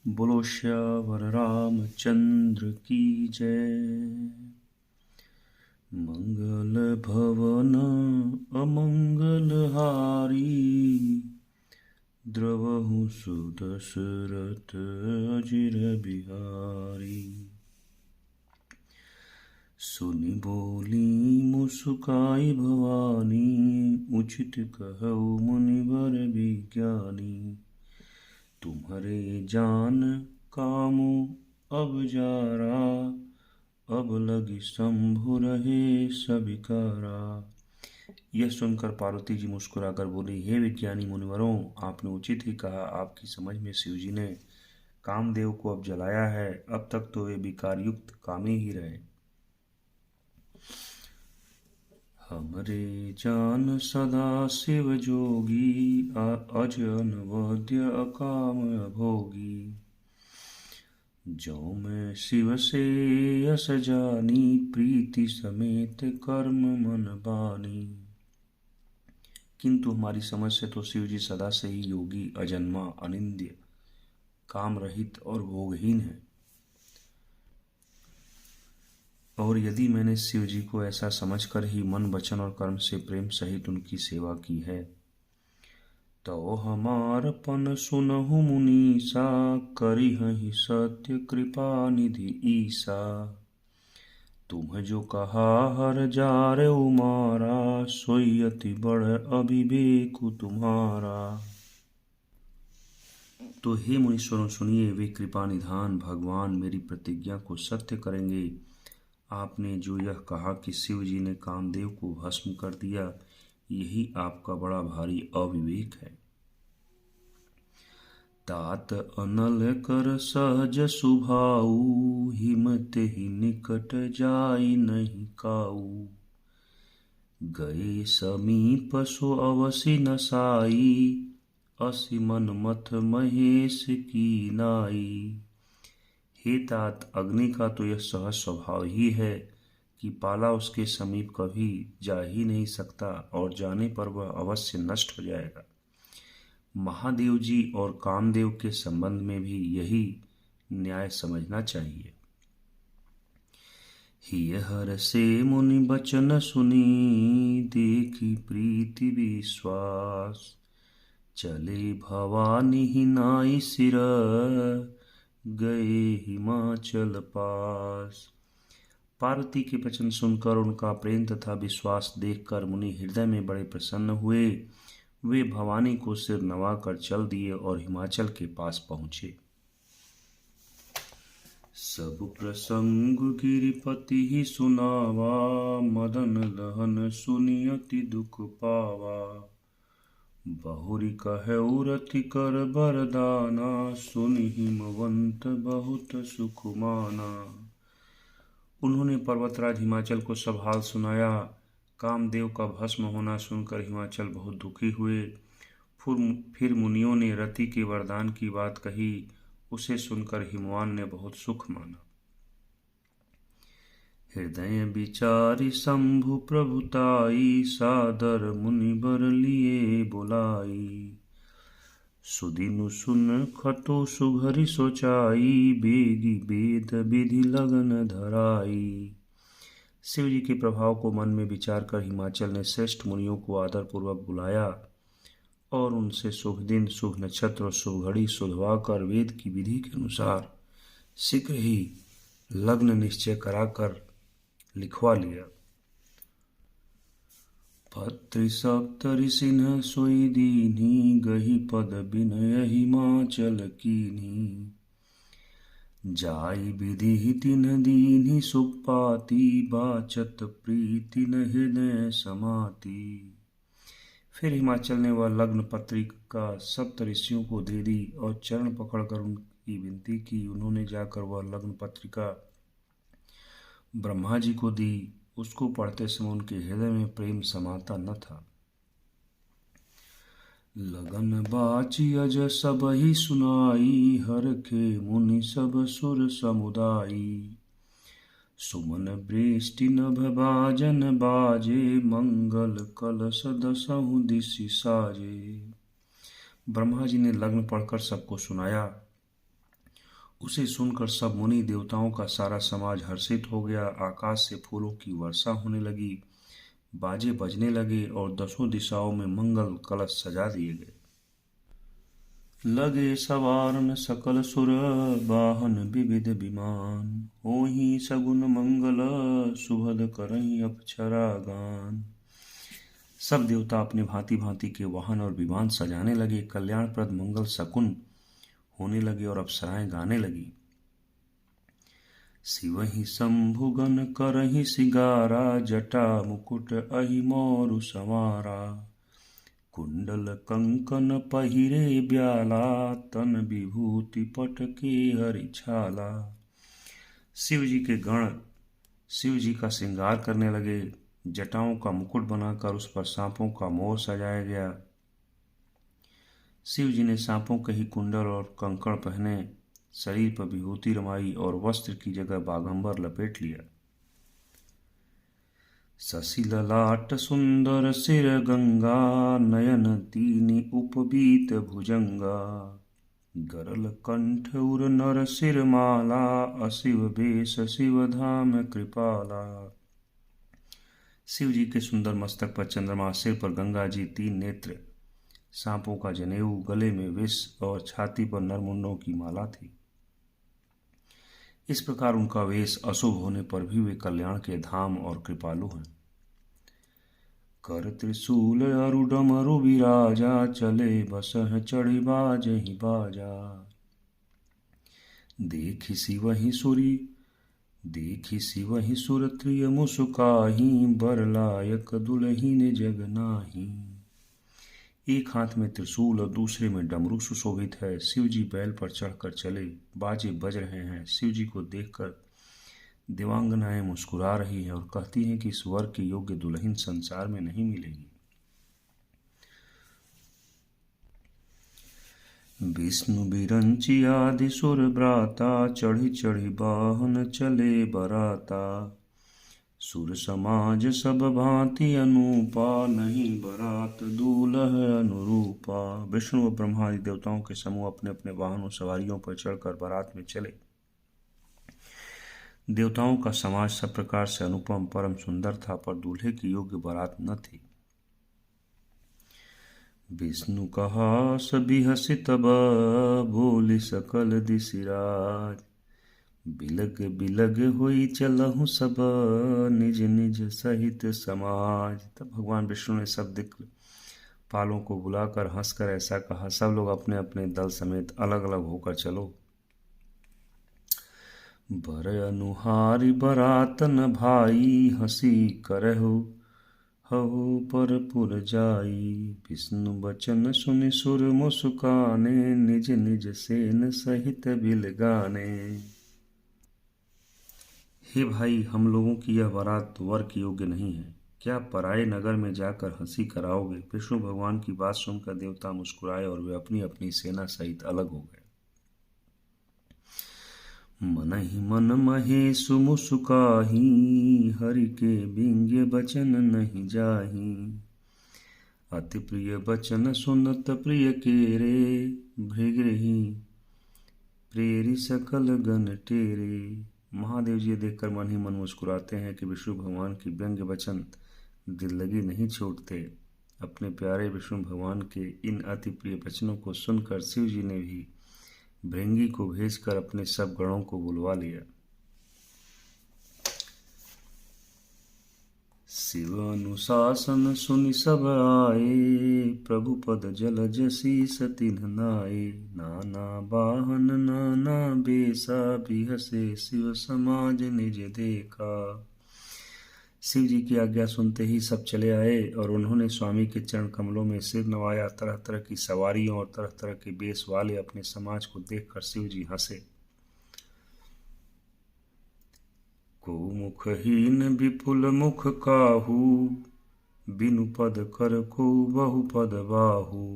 बोलो श्यावर रामचंद्र की जय। मंगल भवन अमंगल हारी, द्रवहु सुदशरथ अजिर बिहारी। सुनि बोली मुस्काई भवानी, उचित कहु मुनिवर विज्ञानी। तुम्हारे जान कामो अब जारा, अब लगी शंभु रहे सबिकारा। यह सुनकर पार्वती जी मुस्कुराकर बोली, हे विज्ञानी मुनिवरों, आपने उचित ही कहा। आपकी समझ में शिव जी ने कामदेव को अब जलाया है। अब तक तो वे विकार युक्त कामी ही रहे। हमरे जान सदा शिव जोगी, अज अनवद्य अकाम अभोगी। जो मैं शिव से यस जानी, प्रीति समेत कर्म मन बानी। किंतु हमारी समझ से तो शिव जी सदा से ही योगी, अजन्मा, अनिंद्य, काम रहित और भोगहीन है। और यदि मैंने शिव जी को ऐसा समझकर ही मन वचन और कर्म से प्रेम सहित उनकी सेवा की है, तो हमार पन सुनहु मुनीसा, करिहहि सत्य कृपा निधि ईसा। तुम जो कहा हर जार उमारा, सोई अति बड़ अविवेकु तुम्हारा। तो हे मुनीश्वरों सुनिए, वे कृपा निधान भगवान मेरी प्रतिज्ञा को सत्य करेंगे। आपने जो यह कहा कि शिव जी ने कामदेव को भस्म कर दिया, यही आपका बड़ा भारी अविवेक है। तात अनल कर सहज सुभाऊ, हिमत ही निकट जाई नहीं काऊ। गए समीप सो अवसि नसाई, असि मन मथ महेश की नाई। हे तात, अग्नि का तो यह सहज स्वभाव ही है कि पाला उसके समीप कभी जा ही नहीं सकता, और जाने पर वह अवश्य नष्ट हो जाएगा। महादेव जी और कामदेव के संबंध में भी यही न्याय समझना चाहिए। हिय हर से मुनि बचन सुनी, देखी प्रीति विश्वास। चले भवानी ही नाई सिर, गए हिमाचल पास। पार्वती के वचन सुनकर उनका प्रेम तथा विश्वास देखकर मुनि हृदय में बड़े प्रसन्न हुए। वे भवानी को सिर नवाकर चल दिए और हिमाचल के पास पहुंचे। सब प्रसंग गिरिपति ही सुनावा, मदन लहन सुनि अति दुख पावा। बहुरी कहे उरति कर बरदाना, सुनि हिमवंत बहुत सुख माना। उन्होंने पर्वतराज हिमाचल को सब हाल सुनाया। कामदेव का भस्म होना सुनकर हिमाचल बहुत दुखी हुए। फिर मुनियों ने रति के वरदान की बात कही। उसे सुनकर हिमवान ने बहुत सुख माना। हृदय विचारी शंभु प्रभुताई, सादर मुनि बर लिए बुलाई। सुदिनु सुन खतो सुघरी सोचाई, बेगी वेद विधि लगन धराई। शिव जी के प्रभाव को मन में विचार कर हिमाचल ने श्रेष्ठ मुनियों को आदर पूर्वक बुलाया और उनसे शुभ दिन, शुभ नक्षत्र और शुभ घड़ी सुधवा कर वेद की विधि के अनुसार शीघ्र ही लग्न निश्चय कराकर लिखवा लिया। पत्रि सप्तरि सिन्ह सोई दीन्ही, गही पद बिनय हिमाचल कीन्ही। जाई विधि तिन्ह दीन्ही सुखपाती, बाचत प्रीति न हृदय समाती। फिर हिमाचल ने वह लग्न पत्रिका सप्त ऋषियों को दे दी और चरण पकड़कर उनकी विनती की। उन्होंने जाकर वह लग्न पत्रिका ब्रह्मा जी को दी। उसको पढ़ते समय उनके हृदय में प्रेम समाता न था। लगन बाची अज सब ही सुनाई, हर के मुनि सब सुर समुदाई। सुमन वृष्टि नभ बाजन बाजे, मंगल कलश दसहु दिशि साजे। ब्रह्मा जी ने लग्न पढ़कर सबको सुनाया। उसे सुनकर सब मुनि देवताओं का सारा समाज हर्षित हो गया। आकाश से फूलों की वर्षा होने लगी, बाजे बजने लगे और दसों दिशाओं में मंगल कलश सजा दिए गए। लगे सवारन सकल सुर, वाहन विविध विमान, होहि सगुन मंगल, सुभद करहि अप्सरा गान। सब देवता अपने भांति भांति के वाहन और विमान सजाने लगे, कल्याणप्रद मंगल शकुन होने लगे और अप्सराएं गाने लगी। शिवहि शंभुगन करहि सिगारा, जटा मुकुट अहि मोरु संवारा, कुंडल कंकन पहिरे ब्याला, तन विभूति पट के हरिछाला। शिव जी के गण शिव जी का श्रृंगार करने लगे। जटाओं का मुकुट बनाकर उस पर सांपों का मोर सजाया गया। शिव जी ने सांपों के ही कुंडल और कंकण पहने, शरीर पर विभूति रमाई और वस्त्र की जगह बागंबर लपेट लिया। शशि ललाट सुंदर सिर गंगा, नयन तीनि उपबीत भुजंगा, गरल कंठ उर नर सिर माला, अशिव बेश शिव धाम कृपाला। शिव जी के सुंदर मस्तक पर चंद्रमा, सिर पर गंगा जी, तीन नेत्र, सांपों का जनेऊ, गले में विष और छाती पर नरमुंडों की माला थी। इस प्रकार उनका वेश अशुभ होने पर भी वे कल्याण के धाम और कृपालु हैं। कर त्रिशूल अरु डमरु विराजा, चले बसह चढ़ी बाजहि बाजा, देखि शिवहि सुर त्रिय मुसुकाहि, बर लायक दुलहिन जग नाही। एक हाथ में त्रिशूल और दूसरे में डमरू सुशोभित है। शिव जी बैल पर चढ़कर चले, बाजे बज रहे हैं। शिव जी को देखकर देवांगनाएं मुस्कुरा रही हैं और कहती हैं कि इस वर के योग्य दुल्हन संसार में नहीं मिलेगी। विष्णु बिरंची आदि सुर ब्राता, चढ़ी चढ़ी वाहन चले बराता, सुर समाज सब भांति अनूपा, नहीं बरात दूल्ह अनुरूपा। विष्णु व ब्रह्मा आदि देवताओं के समूह अपने अपने वाहनों सवारियों पर चढ़कर बारात में चले। देवताओं का समाज सब प्रकार से अनुपम परम सुंदर था, पर दूल्हे की योग्य बारात न थी। विष्णु कहा सभी हंसी तब, बोली सकल दिशिराज, बिलग बिलग होई चलहु सब, निज निज सहित समाज। तब भगवान विष्णु ने सब दिक्पालों को बुलाकर हंसकर ऐसा कहा, सब लोग अपने अपने दल समेत अलग अलग होकर चलो। बर अनुहारी बरातन भाई, हंसी करहु हहु पर पुर जाई, विष्णु बचन सुनि सुर मुस्काने, निज निज सेन सहित बिल गाने। हे भाई, हम लोगों की यह बारात वर के योग्य नहीं है, क्या पराये नगर में जाकर हंसी कराओगे। विष्णु भगवान की बात सुनकर देवता मुस्कुराए और वे अपनी अपनी सेना सहित अलग हो गए। मन ही मन महेशु मुस्काही, हरि के बिंग्य बचन नहीं जाही, अति प्रिय बचन सुनत प्रिय केरे, भृगृही प्रेरी सकल गण टेरे। महादेव जी देखकर मन ही मन मुस्कुराते हैं कि विष्णु भगवान की व्यंग्य वचन दिल लगी नहीं छोड़ते। अपने प्यारे विष्णु भगवान के इन अति प्रिय वचनों को सुनकर शिव जी ने भी भृंगी को भेजकर अपने सब गणों को बुलवा लिया। शिव अनुशासन सुनि सब आए, प्रभु पद जलज शीस तिन्ह नाए, नाना वाहन नाना बेसा, बिहसे शिव समाज निज देखा। शिव जी की आज्ञा सुनते ही सब चले आए और उन्होंने स्वामी के चरण कमलों में सिर नवाया। तरह तरह की सवारियों और तरह तरह के बेस वाले अपने समाज को देखकर शिव जी हंसे। को मुखहीन विपुल मुख काहू, बिनु पद कर को बहु पद बाहू,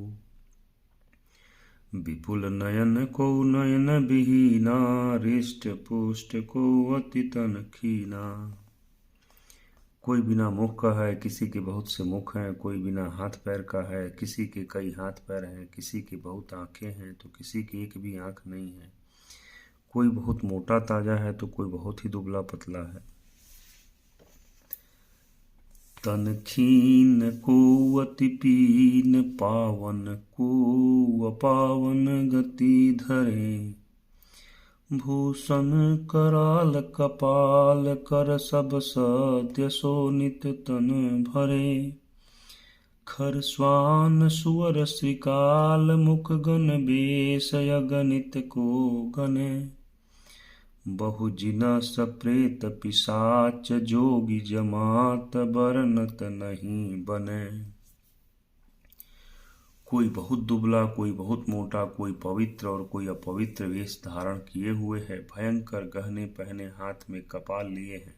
विपुल नयन को नयन विहीना, हृष्ट पुष्ट को अति तन खीना। कोई बिना मुख का है, किसी के बहुत से मुख हैं, कोई बिना हाथ पैर का है, किसी के कई हाथ पैर हैं, किसी के बहुत आंखें हैं तो किसी की एक भी आंख नहीं है, कोई बहुत मोटा ताजा है तो कोई बहुत ही दुबला पतला है। तन खीन को अति पीन, पावन को अपावन गति धरे। भूषण कराल कपाल, कर सब सत्य शोणित तन भरे। खर स्वान सुअर श्रीकाल, मुख गण बेश अगणित को गणे। बहु जिना सप्रेत पिशाच, जोगी जमात बरनत नहीं बने। कोई बहुत दुबला, कोई बहुत मोटा, कोई पवित्र और कोई अपवित्र वेश धारण किए हुए है। भयंकर गहने पहने, हाथ में कपाल लिए हैं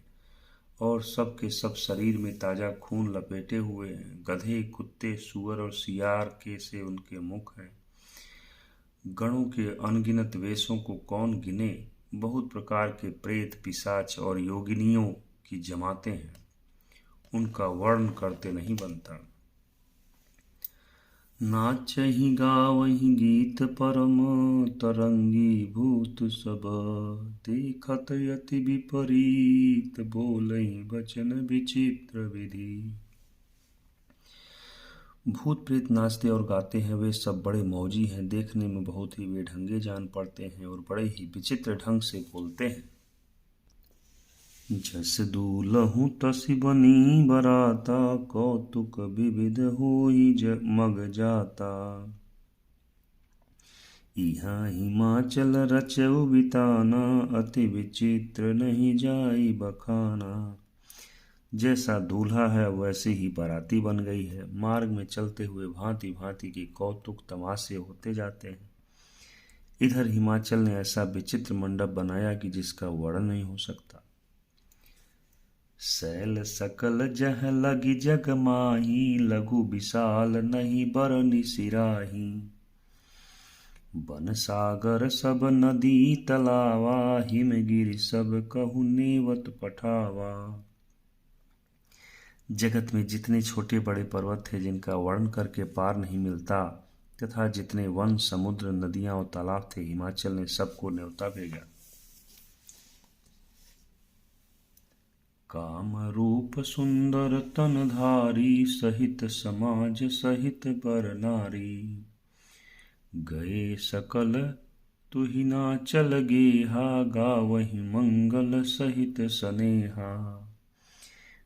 और सब के सब शरीर में ताजा खून लपेटे हुए हैं। गधे, कुत्ते, सूअर और सियार के से उनके मुख हैं। गणों के अनगिनत वेशों को कौन गिने। बहुत प्रकार के प्रेत, पिशाच और योगिनियों की जमाते हैं, उनका वर्ण करते नहीं बनता। नाचहि गावहि गीत परम, तरंगी भूत सब। देखत यति विपरीत, बोलहि वचन विचित्र विधि। भूत प्रेत नाचते और गाते हैं, वे सब बड़े मौजी हैं। देखने में बहुत ही वे ढंगे जान पड़ते हैं और बड़े ही विचित्र ढंग से बोलते हैं। जस दूलहु तसि बनी बराता, कौतुक विविध होई मग जाता। इहाँ हिमाचल रचउ बिताना, अति विचित्र नहीं जाई बखाना। जैसा दूल्हा है वैसे ही बाराती बन गई है। मार्ग में चलते हुए भांति भांति के कौतुक तमाशे होते जाते हैं। इधर हिमाचल ने ऐसा विचित्र मंडप बनाया कि जिसका वर्णन नहीं हो सकता। शैल सकल जह लगी जग माही, लघु विशाल नहीं बरनि सिराही। बन सागर सब नदी तलावा, हिमगिरि सब कहु नेवत पठावा। जगत में जितने छोटे बड़े पर्वत थे जिनका वर्ण करके पार नहीं मिलता, तथा जितने वन, समुद्र, नदियां और तालाब थे, हिमाचल ने सबको न्योता भेजा। काम रूप सुंदर तनधारी, सहित समाज सहित बर नारी। गए सकल तुहि नाचल गेहा, गावहि मंगल सहित सनेहा।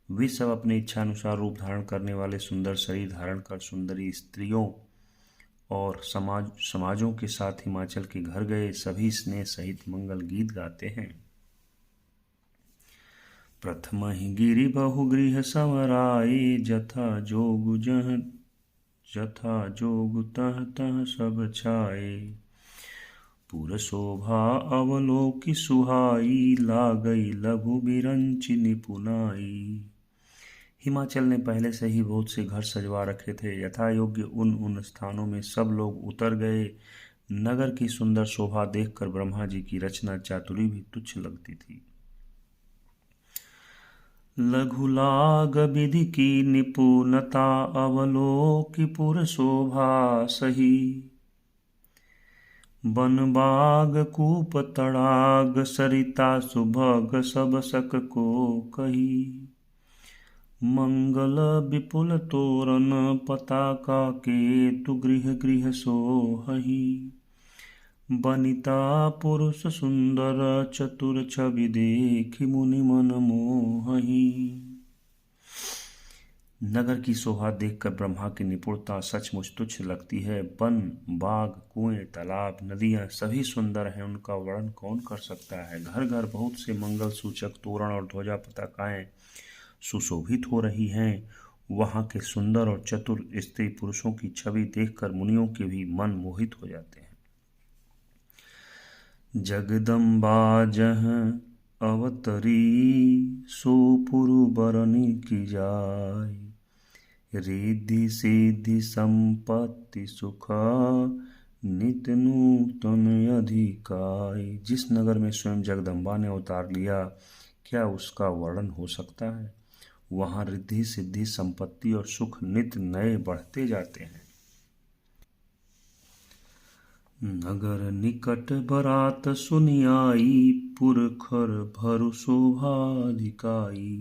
वे सब अपने इच्छानुसार रूप धारण करने वाले सुंदर शरीर धारण कर सुंदरी स्त्रियों और समाजों के साथ हिमाचल के घर गए। सभी स्नेह सहित मंगल गीत गाते हैं। प्रथम ही गिरि बहुगृह संवराए, जथा जोग तह तह सब छाए। पुर शोभा अवलोकि सुहाई, लागई लघु बिरंचि निपुनाई। हिमाचल ने पहले से ही बहुत से घर सजवा रखे थे। यथा योग्य उन स्थानों में सब लोग उतर गए। नगर की सुंदर शोभा देखकर ब्रह्मा जी की रचना चातुरी भी तुच्छ लगती थी। लघु लाग विधि की निपुणता, अवलोकि पुर शोभा सही। बन बाग कूप तड़ाग, सरिता सुभग सब सक को कही। मंगल विपुल तोरण, पताका केतु गृह गृह सोहहि। बनिता पुरुष सुंदर, चतुर छवि देखि मुनि मन मोहहि। नगर की शोभा देखकर ब्रह्मा की निपुणता सचमुच तुच्छ लगती है। वन, बाग, कुएं, तालाब, नदियां सभी सुंदर हैं, उनका वर्णन कौन कर सकता है। घर घर बहुत से मंगल सूचक तोरण और ध्वजा पताकाएं सुशोभित हो रही हैं। वहां के सुंदर और चतुर स्त्री पुरुषों की छवि देखकर मुनियों के भी मन मोहित हो जाते हैं। जगदम्बा जह अवतरी, सो पुरु बरनी की जाय। रिद्धि सिद्धि संपत्ति सुख, नित नूतन अधिकाय। जिस नगर में स्वयं जगदम्बा ने अवतार लिया, क्या उसका वर्णन हो सकता है। वहां रिद्धि सिद्धि संपत्ति और सुख नित नए बढ़ते जाते हैं। नगर निकट बरात सुनि आई, पुरखर भरु शोभाधिकाई।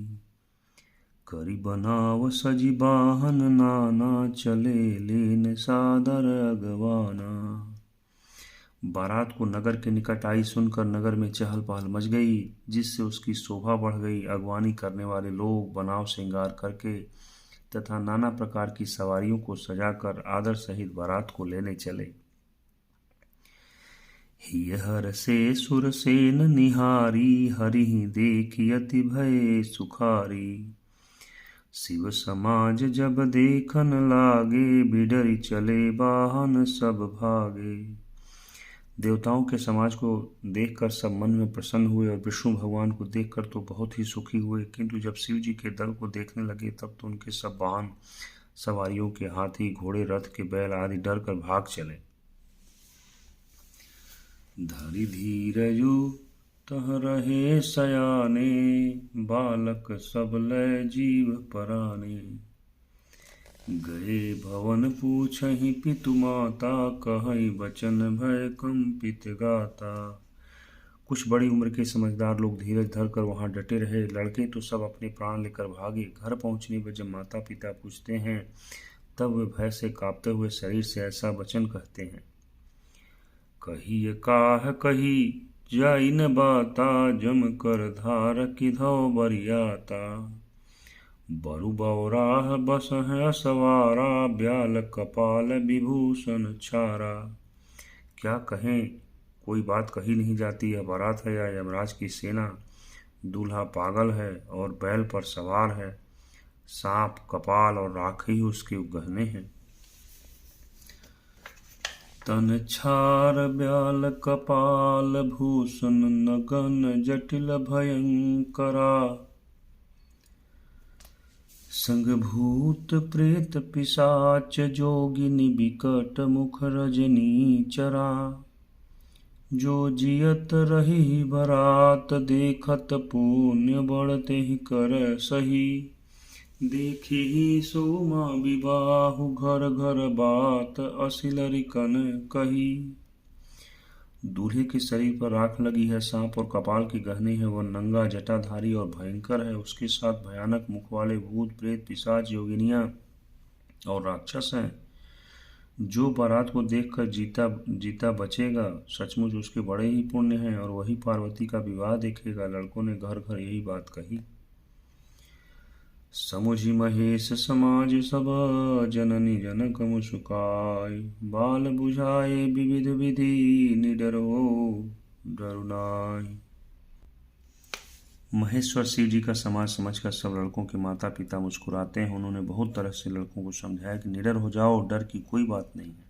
करी बनाव सजी बाहन नाना, चले लेन सादर अगवाना। बारात को नगर के निकट आई सुनकर नगर में चहल पहल मच गई, जिससे उसकी शोभा बढ़ गई। अगवानी करने वाले लोग बनाव श्रृंगार करके तथा नाना प्रकार की सवारियों को सजाकर आदर सहित बारात को लेने चले। हियहर से सुरसेन निहारी, हरिहि देखि अति भये सुखारी। शिव समाज जब देखन लागे, बिडरि चले बाहन सब भागे। देवताओं के समाज को देखकर सब मन में प्रसन्न हुए और विष्णु भगवान को देखकर तो बहुत ही सुखी हुए, किंतु जब शिव जी के दल को देखने लगे तब तो उनके सब वाहन सवारियों के हाथी घोड़े रथ के बैल आदि डर कर भाग चले। धरि धीरजु तह रहे सयाने, बालक सब लय जीव पराने। गए भवन पूछहि पितु माता, कहई बचन भय कंपित गाता। कुछ बड़ी उम्र के समझदार लोग धीरज धरकर वहां डटे रहे। लड़के तो सब अपने प्राण लेकर भागे। घर पहुंचने पर जब माता पिता पूछते हैं तब वे भय से कांपते हुए शरीर से ऐसा वचन कहते हैं। कहिय काह कही जाई न बाता, जम कर धार किधौ बरियाता। बरु बौराह बस है असवारा, ब्याल कपाल विभूषण छारा। क्या कहें, कोई बात कही नहीं जाती। यह बारात है या यमराज की सेना। दूल्हा पागल है और बैल पर सवार है। सांप, कपाल और राखी उसके गहने हैं। तन छार ब्याल कपाल भूषण, नगन जटिल भयंकरा। संग भूत प्रेत पिशाच, जोगिनी बिकट मुख रजनी चरा। जो जियत रही बरात, देखत पुण्य बढ़ते ही कर सही। देखी ही सोमा विबाहु, घर घर बात असिलरिकन कही। दूल्हे के शरीर पर राख लगी है, सांप और कपाल के गहने हैं। वह नंगा जटाधारी और भयंकर है। उसके साथ भयानक मुख वाले भूत प्रेत पिशाच योगिनियां और राक्षस हैं। जो बारात को देखकर जीता जीता बचेगा, सचमुच उसके बड़े ही पुण्य हैं और वही पार्वती का विवाह देखेगा। लड़कों ने घर घर यही बात कही। समुझि महेश समाज सब, जननी जनक मुस्काय। बाल बुझाए विविध विधि, निडरो डरु नाय। महेश्वर शिव जी का समाज समझकर सब लड़कों के माता पिता मुस्कुराते हैं। उन्होंने बहुत तरह से लड़कों को समझाया कि निडर हो जाओ, डर की कोई बात नहीं है।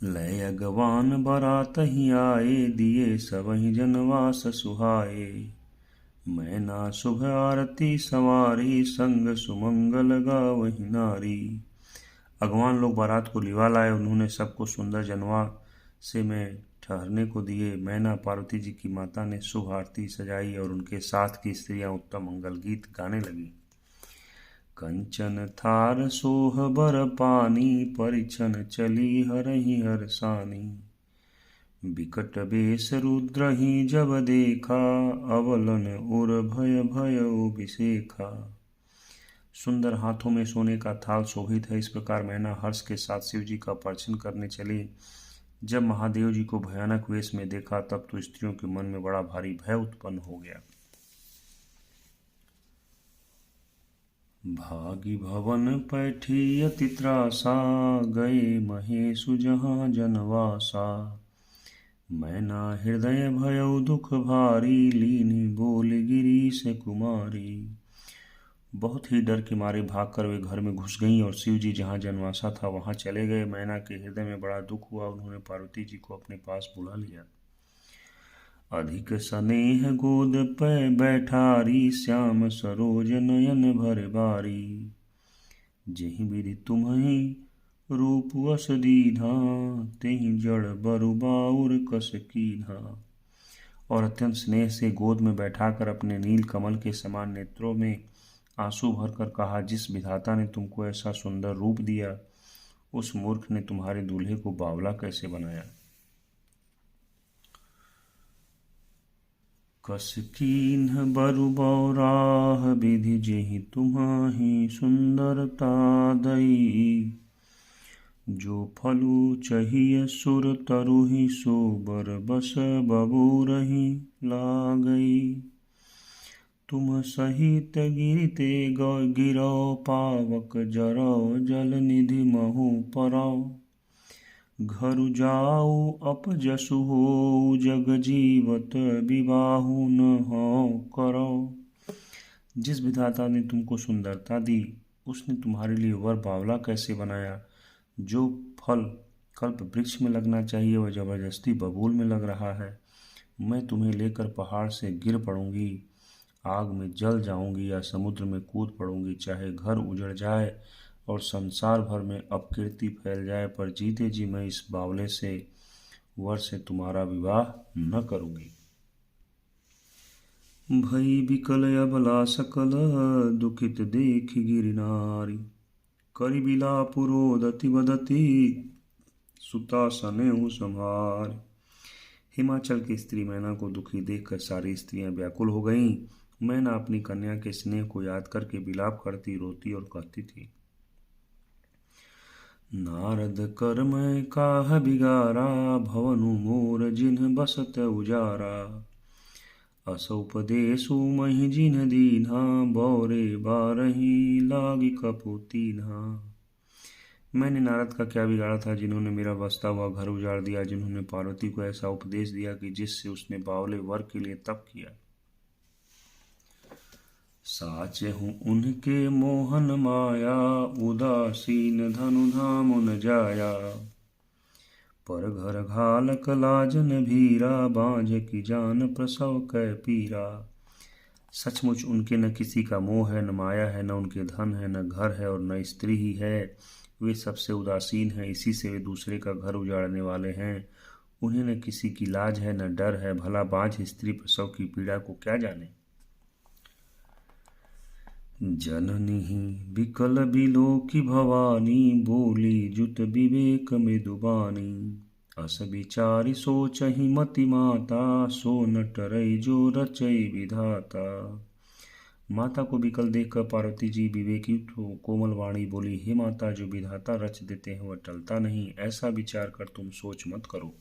लय अगवान बारात ही आए, दिए सबहि जनवास सुहाए। मैना शुभ आरती सवारी, संग सुमंगल गावहि नारी। अगवान लोग बारात को लिवा लाए। उन्होंने सबको सुंदर जनवा से में ठहरने को दिए। मैना पार्वती जी की माता ने शुभ आरती सजाई और उनके साथ की स्त्रियां उत्तम मंगल गीत गाने लगी। कंचन थार सोह बर पानी, परिछन चली हरहि हरसानी। बिकट बेश रुद्र ही जब देखा, अवलन उर भय भयो बिसेखा। सुंदर हाथों में सोने का थाल शोभित है। इस प्रकार मैना हर्ष के साथ शिव जी का परिछन करने चली। जब महादेव जी को भयानक वेश में देखा तब तो स्त्रियों के मन में बड़ा भारी भय उत्पन्न हो गया। भागी भवन पैठी अति त्रासा, गए महेशु जहाँ जनवासा। मैना हृदय भयउ दुख भारी, लीनी बोल गिरी से कुमारी। बहुत ही डर के मारे भागकर वे घर में घुस गईं और शिव जी जहाँ जनवासा था वहां चले गए। मैना के हृदय में बड़ा दुख हुआ। उन्होंने पार्वती जी को अपने पास बुला लिया। अधिक स्नेह गोद पे बैठारी, श्याम सरोज नयन भर बारी। जेहि विधि तुम्हि रूप वस दीधा, तेहि जड़ बरु बाउर कस कीन्हा। और अत्यंत स्नेह से गोद में बैठाकर अपने नील कमल के समान नेत्रों में आंसू भरकर कहा, जिस विधाता ने तुमको ऐसा सुंदर रूप दिया उस मूर्ख ने तुम्हारे दूल्हे को बावला कैसे बनाया। कस कीन्ह बरु बौराह विधि जेहि तुम्हाही सुंदरता दई। जो फलु चाहिए सुर तरुहि सो बर बस बबूरहि लागई। तुम सहित गिरते गिरो पावक जरो जल निधि महु परौ। घर जाऊ अपजसु हो जग जीवत विबाहु न हो करो। जिस विधाता ने तुमको सुंदरता दी उसने तुम्हारे लिए वर बावला कैसे बनाया। जो फल कल्प वृक्ष में लगना चाहिए वह जबरदस्ती बबूल में लग रहा है। मैं तुम्हें लेकर पहाड़ से गिर पड़ूंगी, आग में जल जाऊंगी या समुद्र में कूद पड़ूंगी। चाहे घर उजड़ जाए और संसार भर में अपकीर्ति फैल जाए, पर जीते जी मैं इस बावले से वर से तुम्हारा विवाह न करूंगी। भई बिकल अबला सकल दुखित देख गिरि नारी। करि बिलाप रोदति बदति सुता सनेहु संहार। हिमाचल की स्त्री मैना को दुखी देखकर सारी स्त्रियां व्याकुल हो गईं। मैना अपनी कन्या के स्नेह को याद करके विलाप करती, रोती और कहती थी। नारद कर मैं काह बिगारा, भवनु मोर जिन्ह बसत उजारा। असोपदेशु महि जिन्ह दीन्हा, बौरे बारही लागी कपूतीन्हा। मैंने नारद का क्या बिगाड़ा था जिन्होंने मेरा बसता हुआ घर उजाड़ दिया, जिन्होंने पार्वती को ऐसा उपदेश दिया कि जिससे उसने बावले वर के लिए तप किया। साचे हूँ उनके मोहन माया, उदासीन धनु धाम न जाया। पर घर घालक लाजन भीरा, बांझ की जान प्रसव कै पीरा। सचमुच उनके न किसी का मोह है, न माया है, न उनके धन है, न घर है और न स्त्री ही है। वे सबसे उदासीन हैं, इसी से वे दूसरे का घर उजाड़ने वाले हैं। उन्हें न किसी की लाज है, न डर है। भला बांझ स्त्री प्रसव की पीड़ा को क्या जाने। जननी बिकल बिलो की भवानी, बोली जुत विवेक मृदुबानी। अस विचारी सोचहि मति माता, सो न टरई जो रचई विधाता। माता को विकल देखकर पार्वती जी विवेकी कोमल वाणी बोली, हे माता, जो विधाता रच देते हैं वह टलता नहीं। ऐसा विचार कर तुम सोच मत करो।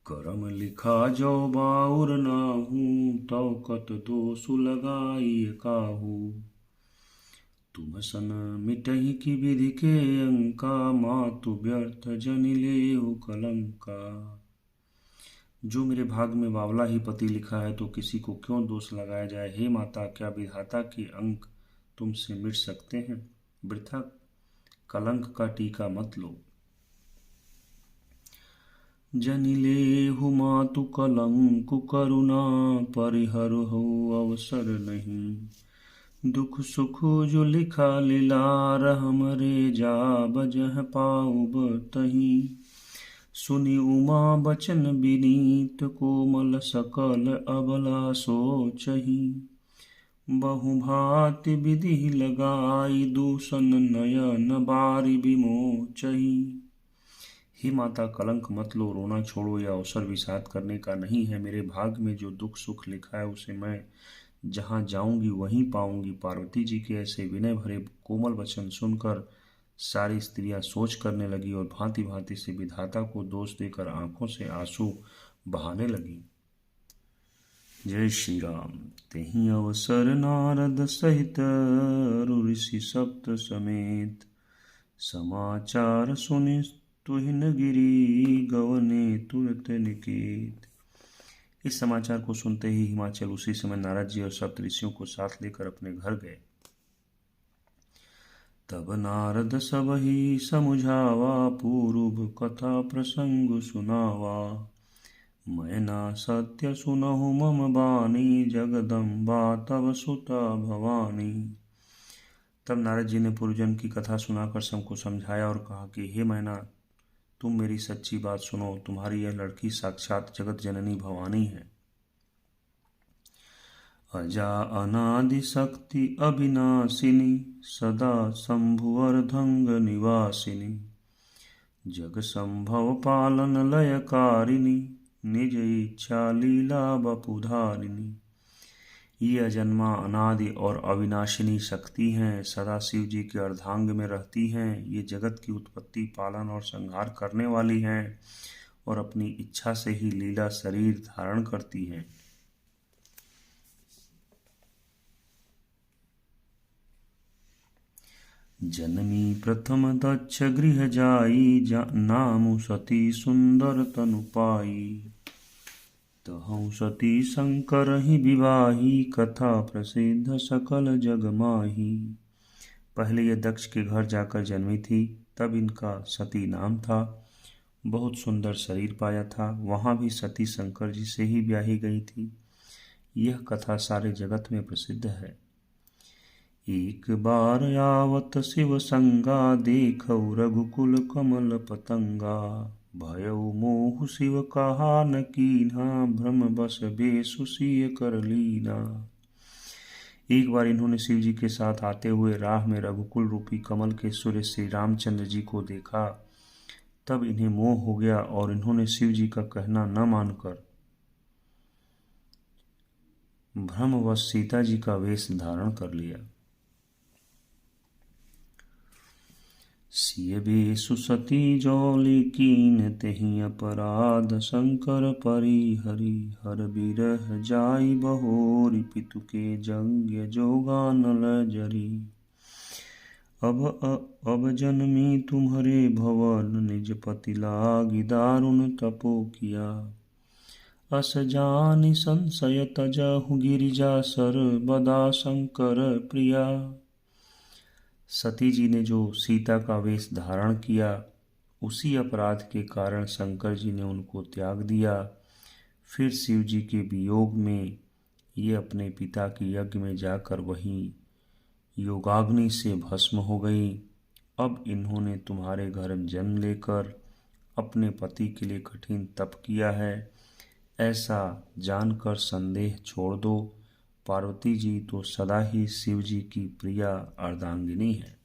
करम लिखा जो बाउर नाहू, तव कत दोषु लगाई काहू। तुम सन मिटही की विधि के अंका, मातु व्यर्थ जनि लेहु कलंका। जो मेरे भाग में बावला ही पति लिखा है तो किसी को क्यों दोष लगाया जाए। हे माता, क्या विधाता के अंक तुमसे मिट सकते हैं। वृथा कलंक का टीका मत लो। जनि लेहु मातु कलंकु करुणा, परिहरु हो अवसर नहीं। दुख सुख जो लिखा लीलार, हमरे जा बजह पाउब तही। सुनि उमा बचन विनीत, कोमल सकल अबला सोचही। बहु भांति विधि लगाई, दूषण नयन बारी विमोचही। हे माता, कलंक मत लो, रोना छोड़ो। यह अवसर विषाद करने का नहीं है। मेरे भाग में जो दुख सुख लिखा है उसे मैं जहाँ जाऊंगी वहीं पाऊंगी। पार्वती जी के ऐसे विनय भरे कोमल वचन सुनकर सारी स्त्रियां सोच करने लगी और भांति भांति से विधाता को दोष देकर आंखों से आंसू बहाने लगी। जय श्री राम। तेहि अवसर नारद सहित, ऋषि सप्त समेत। समाचार सुनि तुहिन गिरी, गवने तुरत निकेत। इस समाचार को सुनते ही हिमाचल उसी समय नारद जी और सप्त ऋषियों को साथ लेकर अपने घर गए। तब नारद सबहि समुझावा, पूर्व कथा प्रसंग सुनावा। मैना सत्य सुनहु मम बानी, जगदम्बा तब सुता भवानी। तब नारद जी ने पूर्वजन्म की कथा सुनाकर सबको समझाया और कहा कि हे मैना, तुम मेरी सच्ची बात सुनो। तुम्हारी यह लड़की साक्षात जगत जननी भवानी है। अजा अनादि शक्ति अविनाशिनी सदा शंभुवर्धंग निवासिनी जग संभव पालन लयकारिणी निज इच्छा लीला बपुधारिणी। ये अजन्मा अनादि और अविनाशिनी शक्ति हैं, सदा शिव जी के अर्धांग में रहती हैं। ये जगत की उत्पत्ति पालन और संहार करने वाली हैं और अपनी इच्छा से ही लीला शरीर धारण करती हैं। जननी प्रथम दक्ष गृह जाई नामु सती सुंदर तनु पाई तहु सती शंकर ही विवाही कथा प्रसिद्ध सकल जग माही। पहले ये दक्ष के घर जाकर जन्मी थी, तब इनका सती नाम था। बहुत सुंदर शरीर पाया था। वहाँ भी सती शंकर जी से ही ब्याही गई थी। यह कथा सारे जगत में प्रसिद्ध है। एक बार आवत शिव संगा देखौ रघुकुल कमल पतंगा भयउ मोह शिव कहा न कीन्हा भ्रम बस बेसु सिय कर लीना। एक बार इन्होंने शिव जी के साथ आते हुए राह में रघुकुल रूपी कमल के सूर्य श्री रामचंद्र जी को देखा। तब इन्हें मोह हो गया और इन्होंने शिव जी का कहना न मानकर भ्रमवश सीता जी का वेश धारण कर लिया। सिय बेसु सती जौली कीन तेहि अपराध शंकर परिहरि हर बिरह जाई बहोरी पितु के जंग्य जोगानल जरी। अब जन्मी तुम्हारे भवन निज पति लागी दारुण तपो किया अस जानि संशय तजहु गिरिजा सर बदा शंकर प्रिया। सती जी ने जो सीता का वेश धारण किया, उसी अपराध के कारण शंकर जी ने उनको त्याग दिया। फिर शिव जी के वियोग में ये अपने पिता के यज्ञ में जाकर वहीं योगाग्नि से भस्म हो गई। अब इन्होंने तुम्हारे घर जन्म लेकर अपने पति के लिए कठिन तप किया है, ऐसा जानकर संदेह छोड़ दो। पार्वती जी तो सदा ही शिव जी की प्रिया अर्धांगिनी है।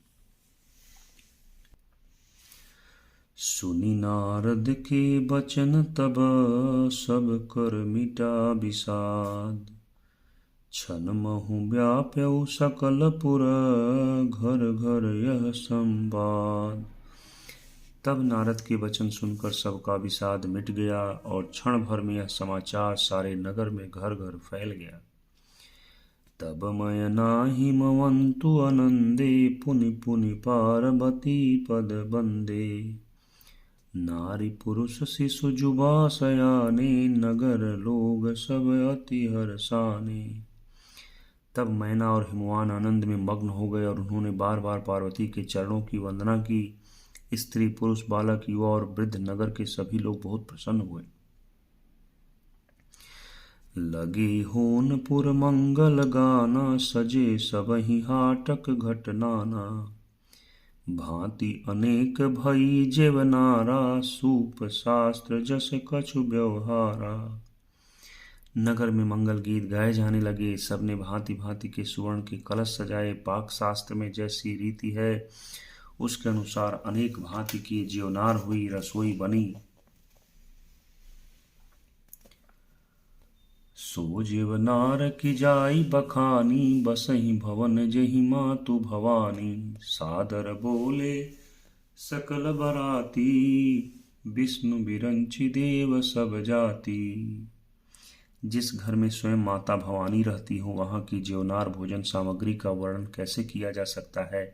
सुनी नारद के बचन तब सब कर मिटा विषाद छन महु व्याप्यौ सकल पुर घर घर यह संवाद। तब नारद के वचन सुनकर सबका विषाद मिट गया और क्षण भर में यह समाचार सारे नगर में घर घर फैल गया। तब मय नाही मवंतु आनंदे पुनि पुनि पार्वती पद बंदे नारी पुरुष शिशु जुबा सयाने नगर लोग सब अति हर्षाने। तब मैना और हिमवान आनंद में मग्न हो गए और उन्होंने बार बार पार्वती के चरणों की वंदना की। स्त्री पुरुष बालक युवा और वृद्ध नगर के सभी लोग बहुत प्रसन्न हुए। लगे होनपुर मंगल गाना सजे सबहि हाटक घटनाना भांति अनेक भई जेवनारा सूप शास्त्र जस कछु व्यवहारा। नगर में मंगल गीत गाए जाने लगे। सबने भांति भांति के सुवर्ण के कलश सजाए। पाक शास्त्र में जैसी रीति है उसके अनुसार अनेक भांति की ज्योनार हुई, रसोई बनी। सो जीवनार की जाई बखानी बसहि भवन जहि मातु भवानी। सादर बोले सकल बराती विष्णु बिरंची देव सब जाति। जिस घर में स्वयं माता भवानी रहती हो वहां की ज्योनार भोजन सामग्री का वर्णन कैसे किया जा सकता है।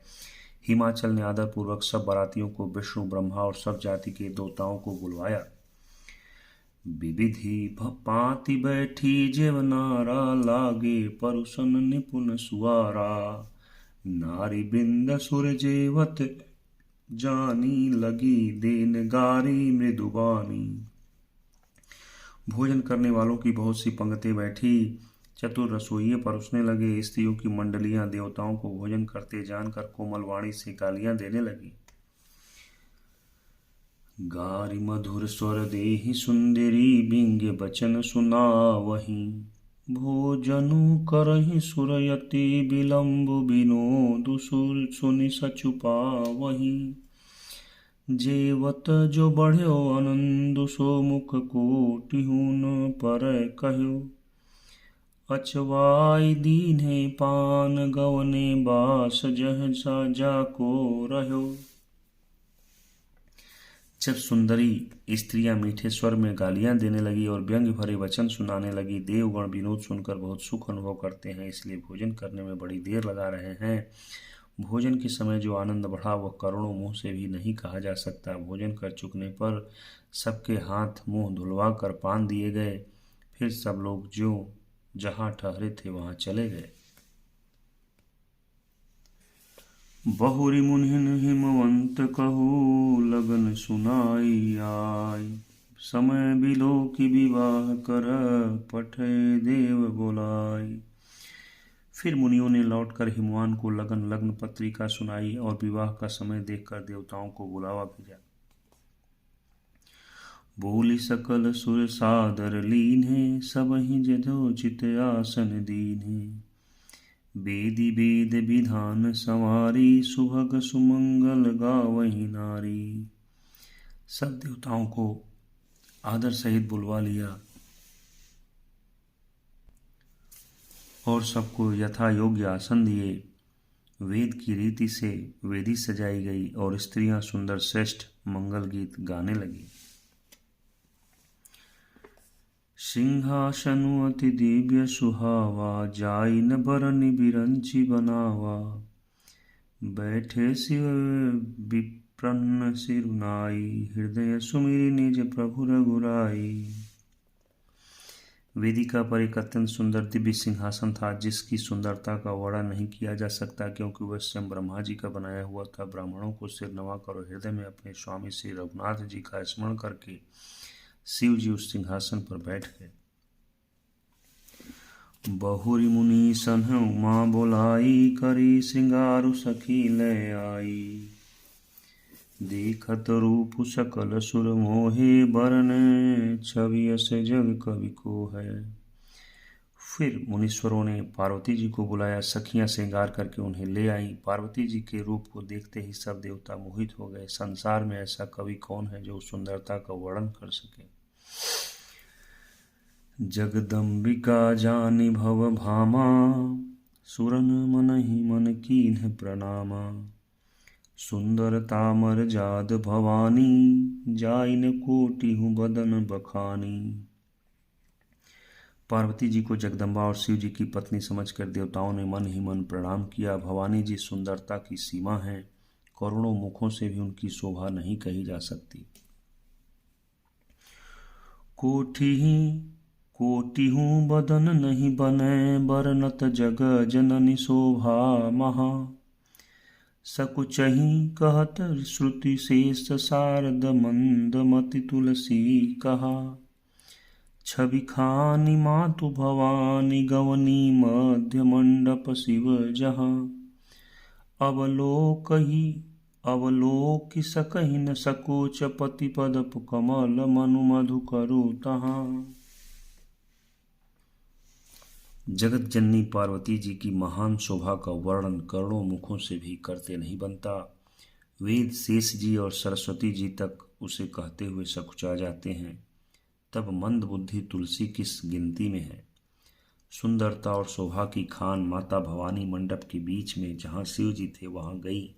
हिमाचल ने आदर पूर्वक सब बारातियों को विष्णु ब्रह्मा और सब जाति के देवताओं को बुलवाया। विविधि भांति बैठी जेवनारा लागे परुषन निपुण सुआरा। नारी बिंद सुर जेवत जानी लगी देन गारी मृदुबानी। भोजन करने वालों की बहुत सी पंक्ति बैठी। चतुर रसोइये परोसने लगे। स्त्रियों की मंडलियां देवताओं को भोजन करते जानकर कोमल वाणी से गालियां देने लगी। गारी मधुर स्वर देहि सुंदरी बिंग बचन सुनावही। भोजनु करहि सुरयति विलम्ब विनोद सुनि सचु पावहीं। जेवत जो बढ़्यो आनंद सो मुख कोटिहु न परय कहयो। अचवाई दीन्हे पान गवने बास जह जाको रह्यो। जब सुंदरी स्त्रियां मीठे स्वर में गालियां देने लगी और व्यंग्य भरे वचन सुनाने लगी। देवगण विनोद सुनकर बहुत सुख अनुभव करते हैं, इसलिए भोजन करने में बड़ी देर लगा रहे हैं। भोजन के समय जो आनंद बढ़ा वह करोड़ों मुंह से भी नहीं कहा जा सकता। भोजन कर चुकने पर सबके हाथ मुंह धुलवा कर पान दिए गए। फिर सब लोग जो जहां ठहरे थे वहां चले गए। बहुरी मुनिन हिमवंत कहू लगन सुनाई आय। समय बिलो की विवाह कर पठे देव बोलाई। फिर मुनियों ने लौटकर हिमवान को लग्न पत्रिका सुनाई और विवाह का समय देखकर देवताओं को बुलावा भेजा। बोली सकल सुर सादर लीन्हे सबहि जथोचित आसन दीन्हे। वेदी वेद विधान संवारी सुभग सुमंगल गावही नारी। सब देवताओं को आदर सहित बुलवा लिया और सबको यथा योग्य आसन दिए। वेद की रीति से वेदी सजाई गई और स्त्रियां सुंदर श्रेष्ठ मंगल गीत गाने लगी। सिंहासनु अति दिव्य सुहावा जाई न बरनि बिरंची बनावा। बैठे शिव विप्रन्न सिरुनाई हृदय सुमिरि निज प्रभु रघुराई। वेदिका पर एक अत्यंत सुंदर दिव्य सिंहासन था जिसकी सुंदरता का वर्णन नहीं किया जा सकता क्योंकि वह स्वयं ब्रह्मा जी का बनाया हुआ था। ब्राह्मणों को सिर नवाकर और हृदय में अपने स्वामी श्री रघुनाथ जी का स्मरण करके शिव जी उस सिंहासन पर बैठ गए। बहुरी मुनि सन्ह उमा बोलाई करी श्रृंगारु सखी ले आई। देखत रूप सकल सुर मोहे बरन छवि अस जग कवि को है। फिर मुनीश्वरों ने पार्वती जी को बुलाया। सखियां श्रृंगार करके उन्हें ले आईं। पार्वती जी के रूप को देखते ही सब देवता मोहित हो गए। संसार में ऐसा कवि कौन है जो सुंदरता का वर्णन कर सके। जगदम्बिका जानि भव भामा सुरन मनहि मन कीन्ह प्रणामा। सुंदरता मर जाद भवानी जाइन कोटिहु बदन बखानी। पार्वती जी को जगदम्बा और शिव जी की पत्नी समझकर देवताओं ने मन ही मन प्रणाम किया। भवानी जी सुंदरता की सीमा है, करोड़ों मुखों से भी उनकी शोभा नहीं कही जा सकती। कोटिहु बदन नहीं बने बरनत जग जननी शोभा महा। सकुचहि कहत श्रुति शेष शारद मंद मति तुलसी कहा। छवि खानी मातु भवानी गवनी मध्य मंडप शिव जहाँ। अवलोकि सकहि न सकोच पति पद कमल मनु मधु करु तहाँ। जगत जननी पार्वती जी की महान शोभा का वर्णन करोड़ों मुखों से भी करते नहीं बनता। वेद शेष जी और सरस्वती जी तक उसे कहते हुए सकुचा जाते हैं, तब मंद बुद्धि तुलसी किस गिनती में है। सुंदरता और शोभा की खान माता भवानी मंडप के बीच में जहाँ शिव जी थे वहाँ गई।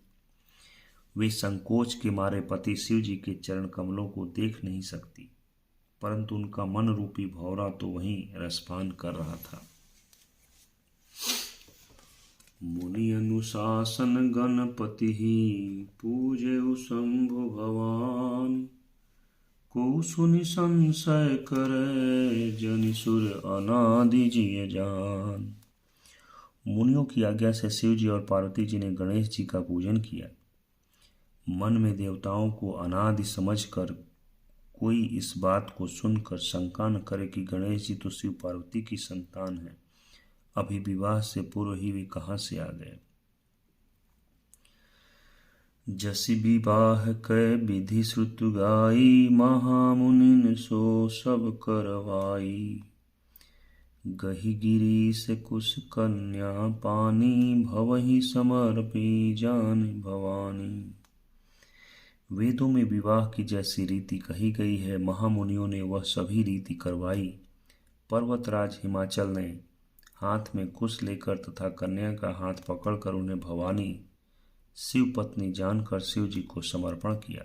वे संकोच के मारे पति शिव जी के चरण कमलों को देख नहीं सकती, परंतु उनका मन रूपी भौरा तो वहीं रसपान कर रहा था। मुनि अनुशासन गणपति पूजे शंभु भवान। को सुनि संशय करे जनि सुर अनादि जिय जान। मुनियों की आज्ञा से शिव जी और पार्वती जी ने गणेश जी का पूजन किया। मन में देवताओं को अनादि समझकर कोई इस बात को सुनकर शंका न करे कि गणेश जी तो शिव पार्वती की संतान है, अभी विवाह से पूर्व ही वे कहाँ से आ गए। जसि विवाह कै विधि श्रुत गाई महामुनिन सो सब करवाई। गहि गिरीश कुश कन्या पानी, भवहि समर्पे जान भवानी। वेदों में विवाह की जैसी रीति कही गई है, महामुनियों ने वह सभी रीति करवाई। पर्वतराज हिमाचल ने हाथ में कुश लेकर तथा कन्या का हाथ पकड़कर उन्हें भवानी शिव पत्नी जानकर शिव जी को समर्पण किया।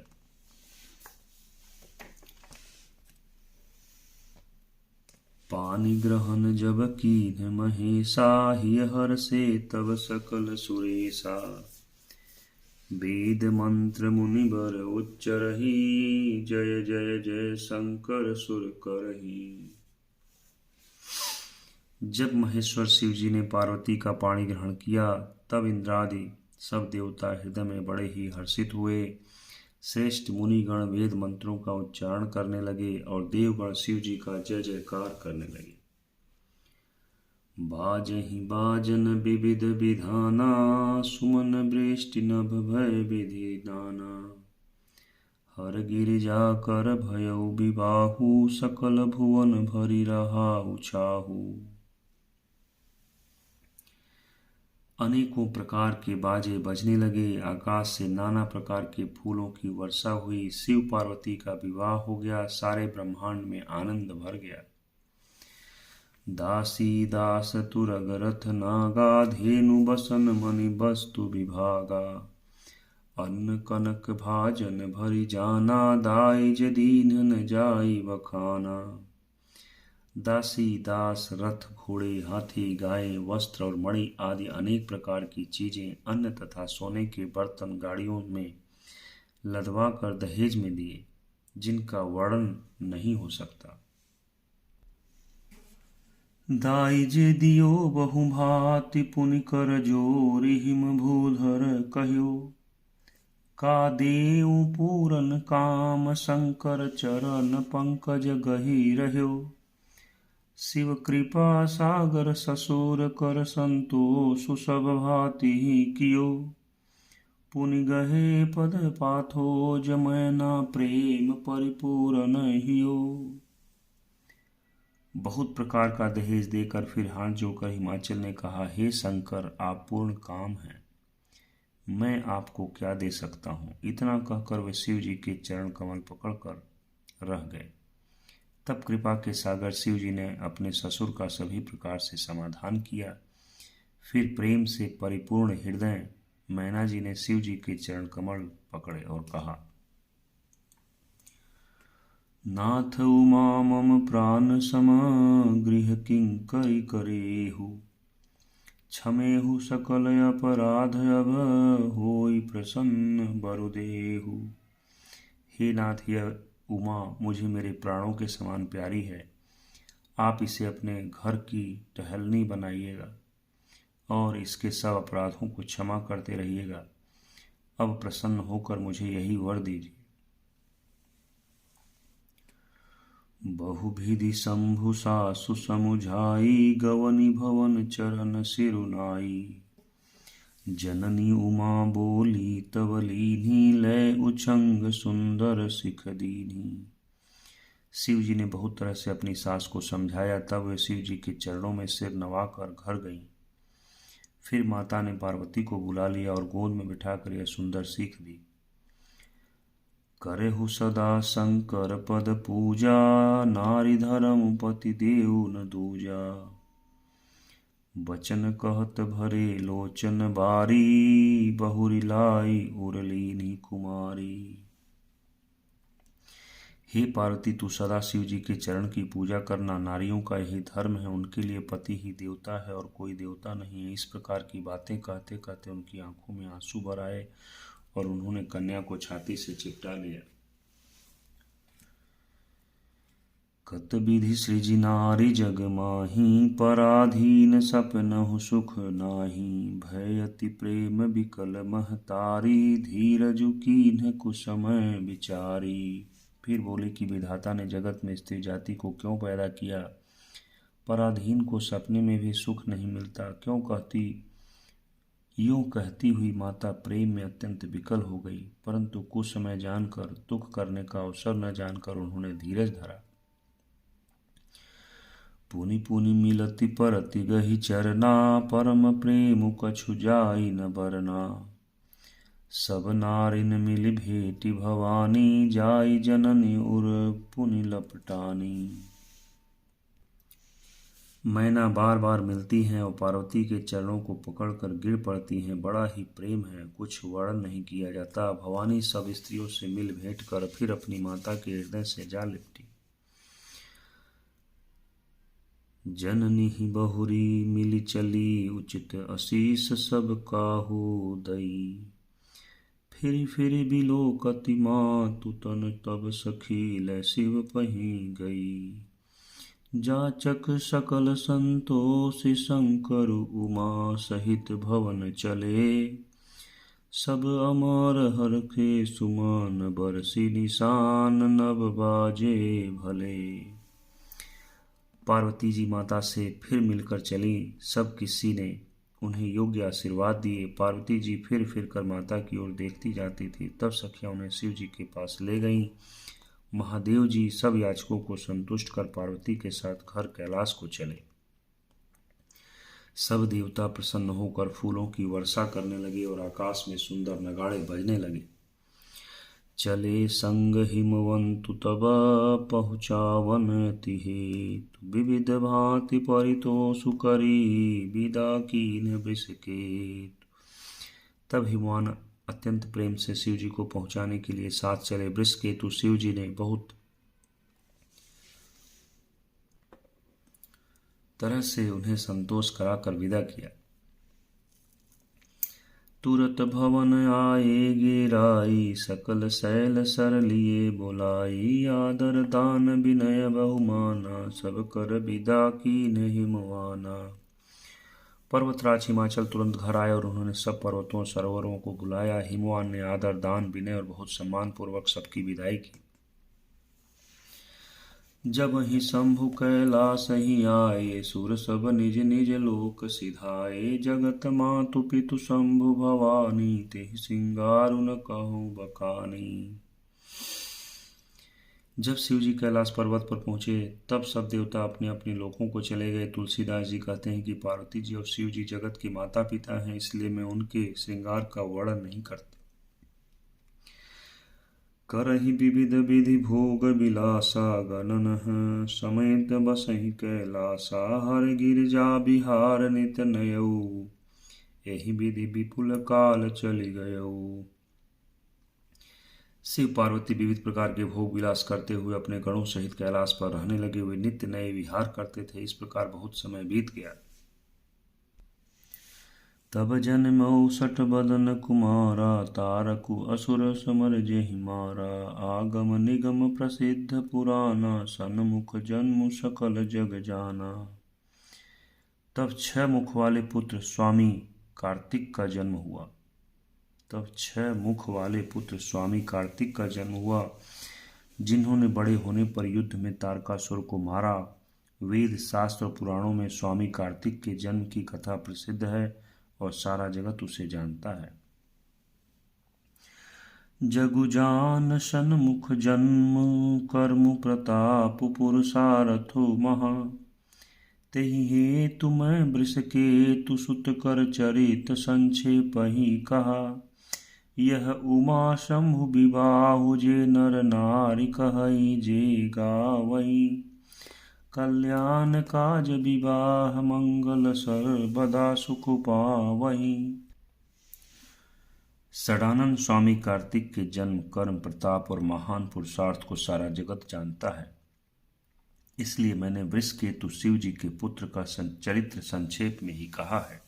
पानी ग्रहण जब कीन्ह महेशा, हिय हर्षे तब सकल सुरेशा। वेद मंत्र मुनिवर उच्चरहि, जय जय जय शंकर सुर करहि। जब महेश्वर शिव जी ने पार्वती का पाणी ग्रहण किया, तब इंद्रादि सब देवता हृदय में बड़े ही हर्षित हुए। श्रेष्ठ मुनिगण वेद मंत्रों का उच्चारण करने लगे और देवगण शिव जी का जय जयकार करने लगे। बाजहि बाजन विविध विधाना, सुमन वृष्टि नभ भय विधि दाना। हर गिरिजा कर भयउ विबाहु, सकल भुवन भरि रहाउ छाहु। अनेकों प्रकार के बाजे बजने लगे, आकाश से नाना प्रकार के फूलों की वर्षा हुई। शिव पार्वती का विवाह हो गया, सारे ब्रह्मांड में आनंद भर गया। दासी दास तुरग रथ नागा, धेनु बसन मणि वस्तु विभागा। अन्न कनक भाजन भरि जाना, दाइज दीन न जाई बखाना। दासी दास रथ घोड़े हाथी गाय वस्त्र और मणि आदि अनेक प्रकार की चीजें अन्न तथा सोने के बर्तन गाड़ियों में लदवा कर दहेज में दिए, जिनका वर्णन नहीं हो सकता। दाइज दियो बहु भांति पुनि कर जोरि, हिम भूधर कह्यो। का देउ पूरन काम, शंकर चरण पंकज गहि रह्यो। शिव कृपा सागर ससुर कर, संतोष सब भांति कियो। पुनि गहे पद पाथो, जमैना प्रेम परिपूरन हियो। बहुत प्रकार का दहेज देकर फिर हाथ जोड़कर हिमाचल ने कहा, हे शंकर, आप पूर्ण काम हैं, मैं आपको क्या दे सकता हूँ। इतना कहकर वे शिव जी के चरण कमल पकड़कर रह गए। तब कृपा के सागर शिव जी ने अपने ससुर का सभी प्रकार से समाधान किया। फिर प्रेम से परिपूर्ण हृदय मैना जी ने शिव जी के चरण कमल पकड़े और कहा, नाथ उमा मम प्राण सम, गृह किंकरि करेहु। क्षमेहु सकल अपराध, अब होई प्रसन्न बरु देहु। हे नाथ, यह उमा मुझे मेरे प्राणों के समान प्यारी है। आप इसे अपने घर की टहलनी बनाइएगा और इसके सब अपराधों को क्षमा करते रहिएगा। अब प्रसन्न होकर मुझे यही वर दीजिए। बहुभिधि शंभु सासु समुझाई, गवनी भवन चरण सिरुनाई। जननी उमा बोली तब लीनी, लय उछंग सुंदर सिख दीनी। शिव जी ने बहुत तरह से अपनी सास को समझाया, तब वे शिव जी के चरणों में सिर नवाकर घर गईं। फिर माता ने पार्वती को बुला लिया और गोद में बिठाकर यह सुंदर सीख दी, करेहु सदा शंकर पद पूजा, नारी धर्म पति देव न दूजा। बचन कहत भरे लोचन बारी, बहुरी लाई उरलीनी कुमारी। हे पार्वती, तू सदा शिव जी के चरण की पूजा करना, नारियों का यही धर्म है, उनके लिए पति ही देवता है और कोई देवता नहीं है। इस प्रकार की बातें कहते कहते उनकी आंखों में आंसू भर आए और उन्होंने कन्या को छाती से चिपटा लिया। कत विधि सृजि नारी जग माही, पराधीन सपनहु सुख नाही। भय अति प्रेम विकल महतारी, धीरजु कीन्ह कुसमय विचारी। फिर बोले कि विधाता ने जगत में स्त्री जाति को क्यों पैदा किया, पराधीन को सपने में भी सुख नहीं मिलता क्यों यूं कहती हुई माता प्रेम में अत्यंत विकल हो गई, परंतु कुछ समय जानकर दुख करने का अवसर न जानकर उन्होंने धीरज धरा। पुनि पुनि मिलति परति गहि चरना, परम प्रेम कछु जाई न बरना। सब नारिन मिल भेटी भवानी, जाई जननी उर पुनि लपटानी। मैना बार बार मिलती हैं और पार्वती के चरणों को पकड़कर गिर पड़ती हैं। बड़ा ही प्रेम है, कुछ वर्णन नहीं किया जाता। भवानी सब स्त्रियों से मिल भेंट कर फिर अपनी माता के हृदय से जा लिपटी। जननी ही बहुरी मिली चली, उचित असीस सब काहू दई। फिर बिलोकति मातु तन, तब सखी लै शिव पही गई। जाचक सकल संतोषि, शंकर उमा सहित भवन चले। सब अमर हरखे सुमान, बरसी निशान नभ बाजे भले। पार्वती जी माता से फिर मिलकर चली। सब किसी ने उन्हें योग्य आशीर्वाद दिए। पार्वती जी फिर कर माता की ओर देखती जाती थी। तब सखियां उन्हें शिव जी के पास ले गईं। महादेव जी सब याचकों को संतुष्ट कर पार्वती के साथ घर कैलाश को चले। सब देवता प्रसन्न होकर फूलों की वर्षा करने लगे और आकाश में सुंदर नगाड़े बजने लगे। चले संग हिमवंतु तब, पहुँचावन अति हेतु। विविध भांति परितोषु करी, विदा कीन वृषकेतु। तब हिमवान अत्यंत प्रेम से शिव जी को पहुंचाने के लिए साथ चले। वृषकेतु शिव जी ने बहुत तरह से उन्हें संतोष कराकर विदा किया। तुरत भवन आए गिराई, सकल शैल सर लिए बोलाई। आदर दान विनय बहुमाना, सब कर विदा कीन हिमवाना। पर्वतराज हिमाचल तुरंत घर आए और उन्होंने सब पर्वतों सरोवरों को बुलाया। हिमवान ने आदर दान विनय और बहुत सम्मान पूर्वक सबकी विदाई की। जब ही शंभु कैलास ही आए, सुर सब निज निज लोक सिधाए। जगत मातु पितु शंभु भवानी, तेहि सिंगारु न कहूँ बखानी। जब शिव जी कैलाश पर्वत पर पहुंचे तब सब देवता अपने अपने लोकों को चले गए। तुलसीदास जी कहते हैं कि पार्वती जी और शिव जी जगत के माता पिता हैं, इसलिए मैं उनके श्रृंगार का वर्णन नहीं करता। करहि विविध विधि भोग विलासा, गणन समेत बसहि कैलासा। हर गिरजा बिहार नित नयऊ, एहि विधि विपुल काल चली गयऊ। शिव पार्वती विविध प्रकार के भोग विलास करते हुए अपने गणों सहित कैलाश पर रहने लगे। वे नित्य नए विहार करते थे। इस प्रकार बहुत समय बीत गया। तब जन्मौ सठ बदन कुमारा, तारकु असुर समर जेहि मारा। आगम निगम प्रसिद्ध पुराना, सन्मुख जन्म सकल जग जाना। तब 6 मुख वाले पुत्र स्वामी कार्तिक का जन्म हुआ। तब 6 मुख वाले पुत्र स्वामी कार्तिक का जन्म हुआ, जिन्होंने बड़े होने पर युद्ध में तारकासुर को मारा। वेद शास्त्र और पुराणों में स्वामी कार्तिक के जन्म की कथा प्रसिद्ध है और सारा जगत उसे जानता है। जगुजान सन्मुख जन्म, कर्म प्रताप पुरुषारथो महा। तेहि हेतु मैं वृषकेतु सुत, कर चरित संक्षेप ही कहा। यह उमा शंभु विवाहु, जे नर नारी कहई जे गावई। कल्याण काज विवाह, मंगल सर्वदा सुख पावई। षडानंद स्वामी कार्तिक के जन्म, कर्म, प्रताप और महान पुरुषार्थ को सारा जगत जानता है, इसलिए मैंने वृषकेतु शिव जी के पुत्र का चरित्र संक्षेप में ही कहा है।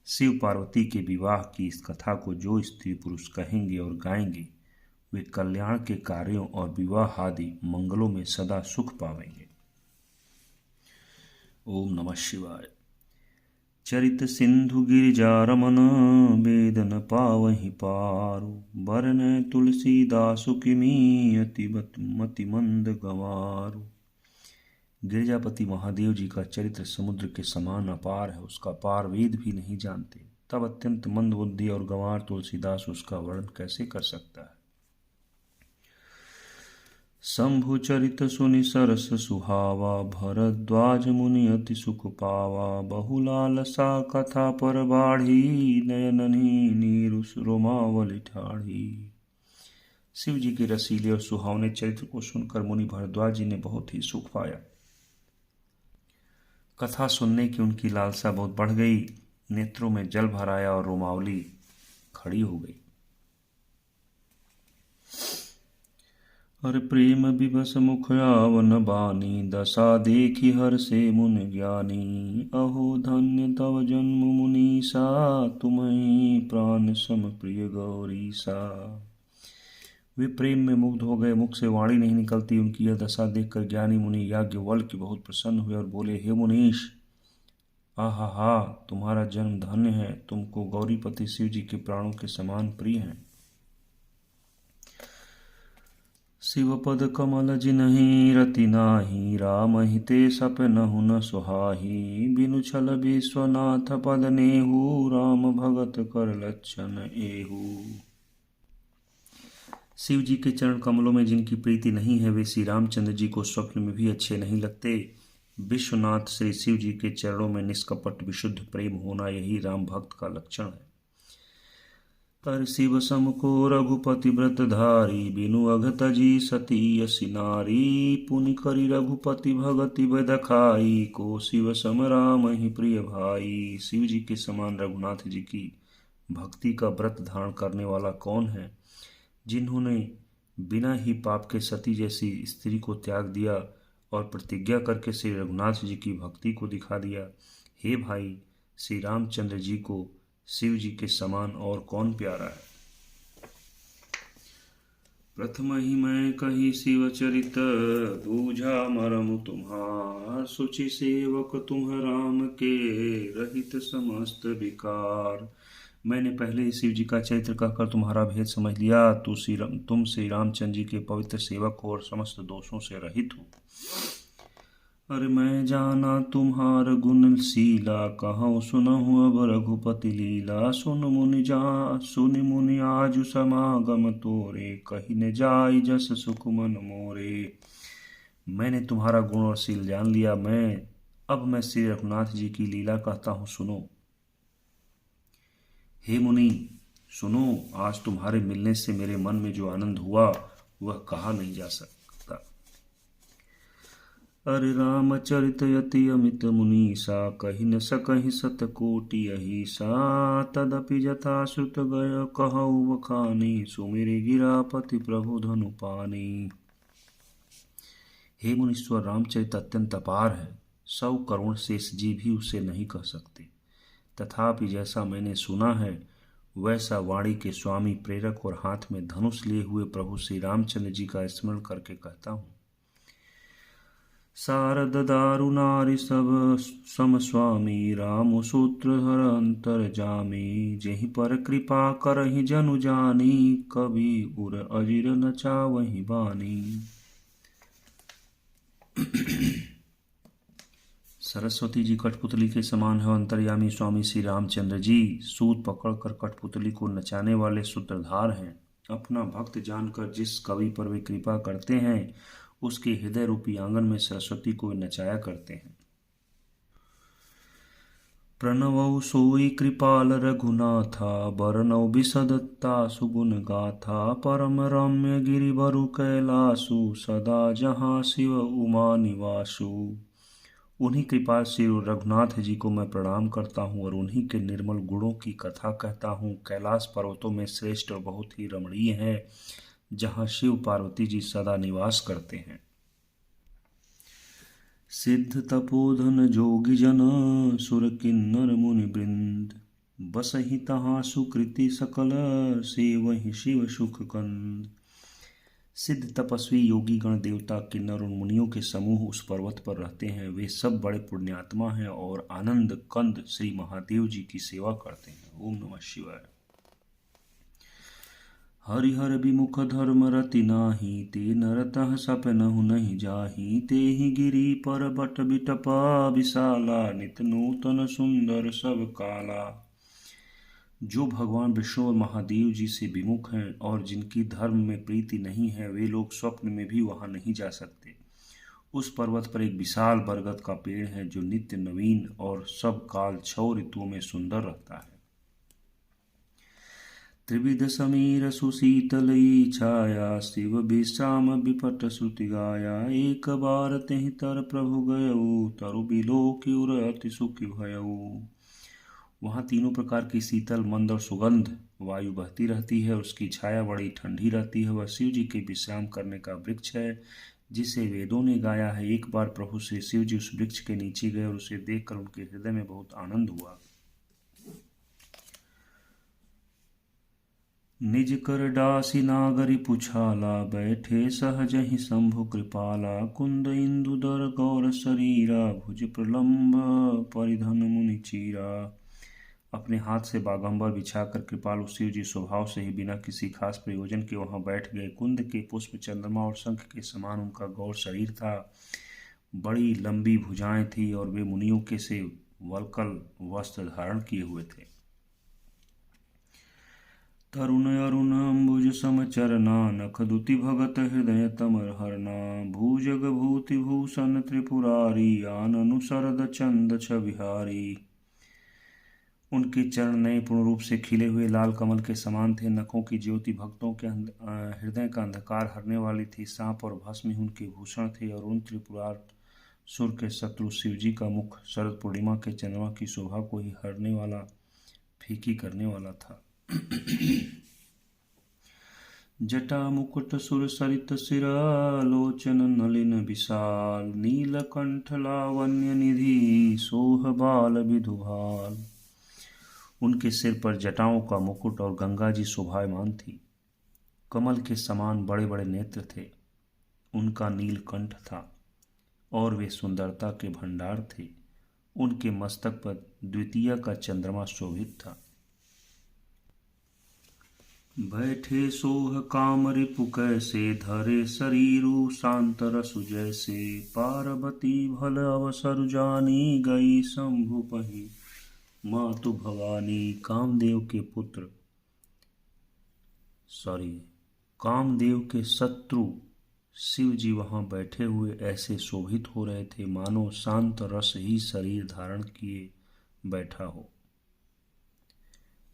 शिव पार्वती के विवाह की इस कथा को जो स्त्री पुरुष कहेंगे और गाएंगे, वे कल्याण के कार्यों और विवाह आदि मंगलों में सदा सुख पावेंगे। ओम नमः शिवाय। चरित सिंधु गिरिजा रमन, वेदन पावहि पारु। बरन तुलसीदासु किमी, अति मति मंद गंवारु। गिरिजापति महादेव जी का चरित्र समुद्र के समान अपार है, उसका पार वेद भी नहीं जानते। तब अत्यंत मंद बुद्धि और गंवार तुलसीदास उसका वर्णन कैसे कर सकता है। शंभु चरित सुनि सरस सुहावा, भरद्वाज मुनि अति सुख पावा। बहुलालसा कथा पर बाढ़ी, नयननि नीरुष रोमावली ठाढ़ी। शिव जी के रसीले और सुहावने चरित्र को सुनकर मुनि भरद्वाज जी ने बहुत ही सुख पाया। कथा सुनने की उनकी लालसा बहुत बढ़ गई, नेत्रों में जल भर आया और रोमावली खड़ी हो गई। हर प्रेम विवश मुख आवन बानी, दशा देखी हर से मुन ज्ञानी। अहो धन्य तव जन्म मुनीसा, तुम्हें प्राण सम प्रिय गौरीसा। वे प्रेम में मुग्ध हो गए, मुख से वाणी नहीं निकलती। उनकी यह दशा देखकर ज्ञानी मुनि याज्ञवल्क्य बहुत प्रसन्न हुए और बोले, हे मुनीश, आहा, तुम्हारा जन्म धन्य है, तुमको गौरीपति शिव जी के प्राणों के समान प्रिय हैं। शिव पद कमल जिन्हि रति नाही, राम हिते सपनहु न सुहाही। बिनु छल विश्वनाथ पद नेहु, राम भगत कर लक्षण एहू। शिव जी के चरण कमलों में जिनकी प्रीति नहीं है, वे श्री रामचंद्र जी को स्वप्न में भी अच्छे नहीं लगते। विश्वनाथ श्री शिव जी के चरणों में निष्कपट विशुद्ध प्रेम होना, यही राम भक्त का लक्षण है। पर शिव सम को रघुपति व्रत धारी, बिनु अघत जी सती यसी नारी। पुनि करी रघुपति भगति बदखाई, को शिव सम राम ही प्रिय भाई। शिव जी के समान रघुनाथ जी की भक्ति का व्रत धारण करने वाला कौन है, जिन्होंने बिना ही पाप के सती जैसी स्त्री को त्याग दिया और प्रतिज्ञा करके श्री रघुनाथ जी की भक्ति को दिखा दिया। हे भाई, श्री रामचंद्र जी को शिव जी के समान और कौन प्यारा है। प्रथम ही मैं कही शिव चरित, बूझा मरम तुम्हार। सुचि सेवक तुम राम के, रहित समस्त विकार। मैंने पहले ही शिव जी का चरित्र कहकर तुम्हारा भेद समझ लिया। तुम श्री रामचंद्र जी के पवित्र सेवक हो और समस्त दोषों से रहित हो। अरे मैं जाना तुम्हार गुण शीला, कहूँ सुनहु अब रघुपति लीला। सुन मुनि आजु समागम तोरे, कही न जाय जस सुख मन मोरे। मैंने तुम्हारा गुण और शील जान लिया। अब मैं श्री रघुनाथ जी की लीला कहता हूँ, सुनो। हे मुनि सुनो, आज तुम्हारे मिलने से मेरे मन में जो आनंद हुआ वह कहा नहीं जा सकता। अरे रामचरित यति अमित मुनीसा, कही न सकहि सतकोटि अहिसा। तदपि जथा श्रुत गय कहु बखानी, सुमिरि गिरापति प्रभु धनु पानी। हे मुनीश्वर, रामचरित अत्यंत अपार है, 100 करोड़ शेष जी भी उसे नहीं कह सकते। तथापि जैसा मैंने सुना है, वैसा वाणी के स्वामी प्रेरक और हाथ में धनुष लिए हुए प्रभु श्री रामचंद्र जी का स्मरण करके कहता हूँ। शारद दारु नारी सब सम स्वामी, राम सूत्र हर अंतर जामी। जेहि पर कृपा करहि जनु जानी, कवि उर अजिर न चावहि बानी। सरस्वती जी कठपुतली के समान है अंतर्यामी स्वामी श्री रामचंद्र जी। सूत पकड़कर कठपुतली को नचाने वाले सूत्रधार हैं। अपना भक्त जानकर जिस कवि पर वे कृपा करते हैं, उसके हृदय रूपी आंगन में सरस्वती को नचाया करते हैं। प्रणवौ सोई कृपाल रघुनाथा, बरनौ बिसदत्ता सुगुण गाथा। परम रम्य गिरिवरु कैलासु, सदा जहाँ शिव उमा निवासु। उन्हीं कृपाल श्री रघुनाथ जी को मैं प्रणाम करता हूँ और उन्हीं के निर्मल गुणों की कथा कहता हूँ। कैलाश पर्वतों में श्रेष्ठ और बहुत ही रमणीय है, जहाँ शिव पार्वती जी सदा निवास करते हैं। सिद्ध तपोधन जोगी जन, सुर किन्नर मुनि वृंद। बसहि तहाँ सुकृति सकल, सेवहि शिव सुख कंद। सिद्ध तपस्वी योगी गण, देवता, किन्नर और मुनियों के समूह उस पर्वत पर रहते हैं। वे सब बड़े पुण्यात्मा हैं और आनंद कंद श्री महादेव जी की सेवा करते हैं। ओम नमः शिवाय। हरिहर विमुख धर्म रति नाही, ते नरतः सपनहु नहीं जाही। ते ही गिरी पर बट बिटपा, विशाला नित नूतन सुंदर सब काला। जो भगवान विष्णु और महादेव जी से विमुख हैं और जिनकी धर्म में प्रीति नहीं है, वे लोग स्वप्न में भी वहां नहीं जा सकते। उस पर्वत पर एक विशाल बरगद का पेड़ है जो नित्य नवीन और सब काल 6 ऋतुओं में सुंदर रहता है। त्रिविध समीर सुशीतलई छाया, शिव विश्राम विपट श्रुति गाया। एक बार तेहि तर प्रभु गयऊ, तरु बिलोक्युर अति सुखी भयऊ। वहाँ तीनों प्रकार की शीतल मंद और सुगंध वायु बहती रहती है। उसकी छाया बड़ी ठंडी रहती है। वह शिव जी के विश्राम करने का वृक्ष है जिसे वेदों ने गाया है। एक बार प्रभु श्री शिव जी उस वृक्ष के नीचे गए और उसे देखकर उनके हृदय में बहुत आनंद हुआ। निज कर डासी नागरी पुछाला, बैठे सहज ही शंभु कृपाला। कुंद इंदुदर गौर शरीरा, भुज प्रलंब परिधन मुनि चीरा। अपने हाथ से बागंबर बिछाकर कृपालु शिव जी स्वभाव से ही बिना किसी खास प्रयोजन के वहां बैठ गए। कुंद के पुष्प, चंद्रमा और शंख के समान उनका गौर शरीर था। बड़ी लंबी भुजाएं थी और वे मुनियों के से वल्कल वस्त्र धारण किए हुए थे। तरुण अरुण अम्बुज समचरना, नख दुति भगत हृदय तमर हरना। भूजग भूति भूषण त्रिपुरारी, आननु शरद चंद छविहारी। उनके चरण नए पूर्ण रूप से खिले हुए लाल कमल के समान थे। नखों की ज्योति भक्तों के हृदय का अंधकार हरने वाली थी। सांप और भस्म ही उनके भूषण थे और उन त्रिपुरार सुर के शत्रु शिव जी का मुख शरद पूर्णिमा के चंद्रमा की शोभा को ही हरने वाला, फीकी करने वाला था। जटा मुकुट सुर सरित सिरा, लोचन नलिन विशाल। नीलकंठ लावण्य निधि, सोह बाल विधुभाल। उनके सिर पर जटाओं का मुकुट और गंगा जी शोभायमान थी। कमल के समान बड़े बड़े नेत्र थे। उनका नीलकंठ था और वे सुंदरता के भंडार थे। उनके मस्तक पर द्वितीय का चंद्रमा शोभित था। बैठे सोह काम रिपु कैसे, धरे शरीरु शांत रसु जैसे। पार्वती भल अवसर जानी, गई शंभु पही मातु भवानी। कामदेव के शत्रु शिव जी वहां बैठे हुए ऐसे शोभित हो रहे थे मानो शांत रस ही शरीर धारण किए बैठा हो।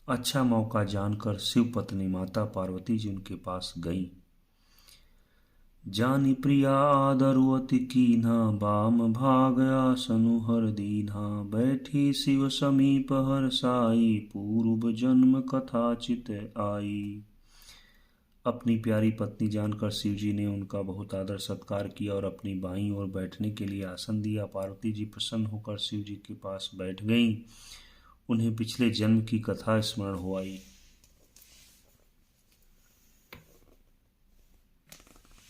अच्छा मौका जानकर शिव पत्नी माता पार्वती जी उनके पास गईं। जानी प्रिया आदरु अति कीन्हा, बाम भाग आसनु हर दीन्हा। बैठी शिव समीप हर साई, पूर्व जन्म कथा चित आई। अपनी प्यारी पत्नी जानकर शिव जी ने उनका बहुत आदर सत्कार किया और अपनी बाईं ओर बैठने के लिए आसन दिया। पार्वती जी प्रसन्न होकर शिव जी के पास बैठ गईं। उन्हें पिछले जन्म की कथा स्मरण हो आई।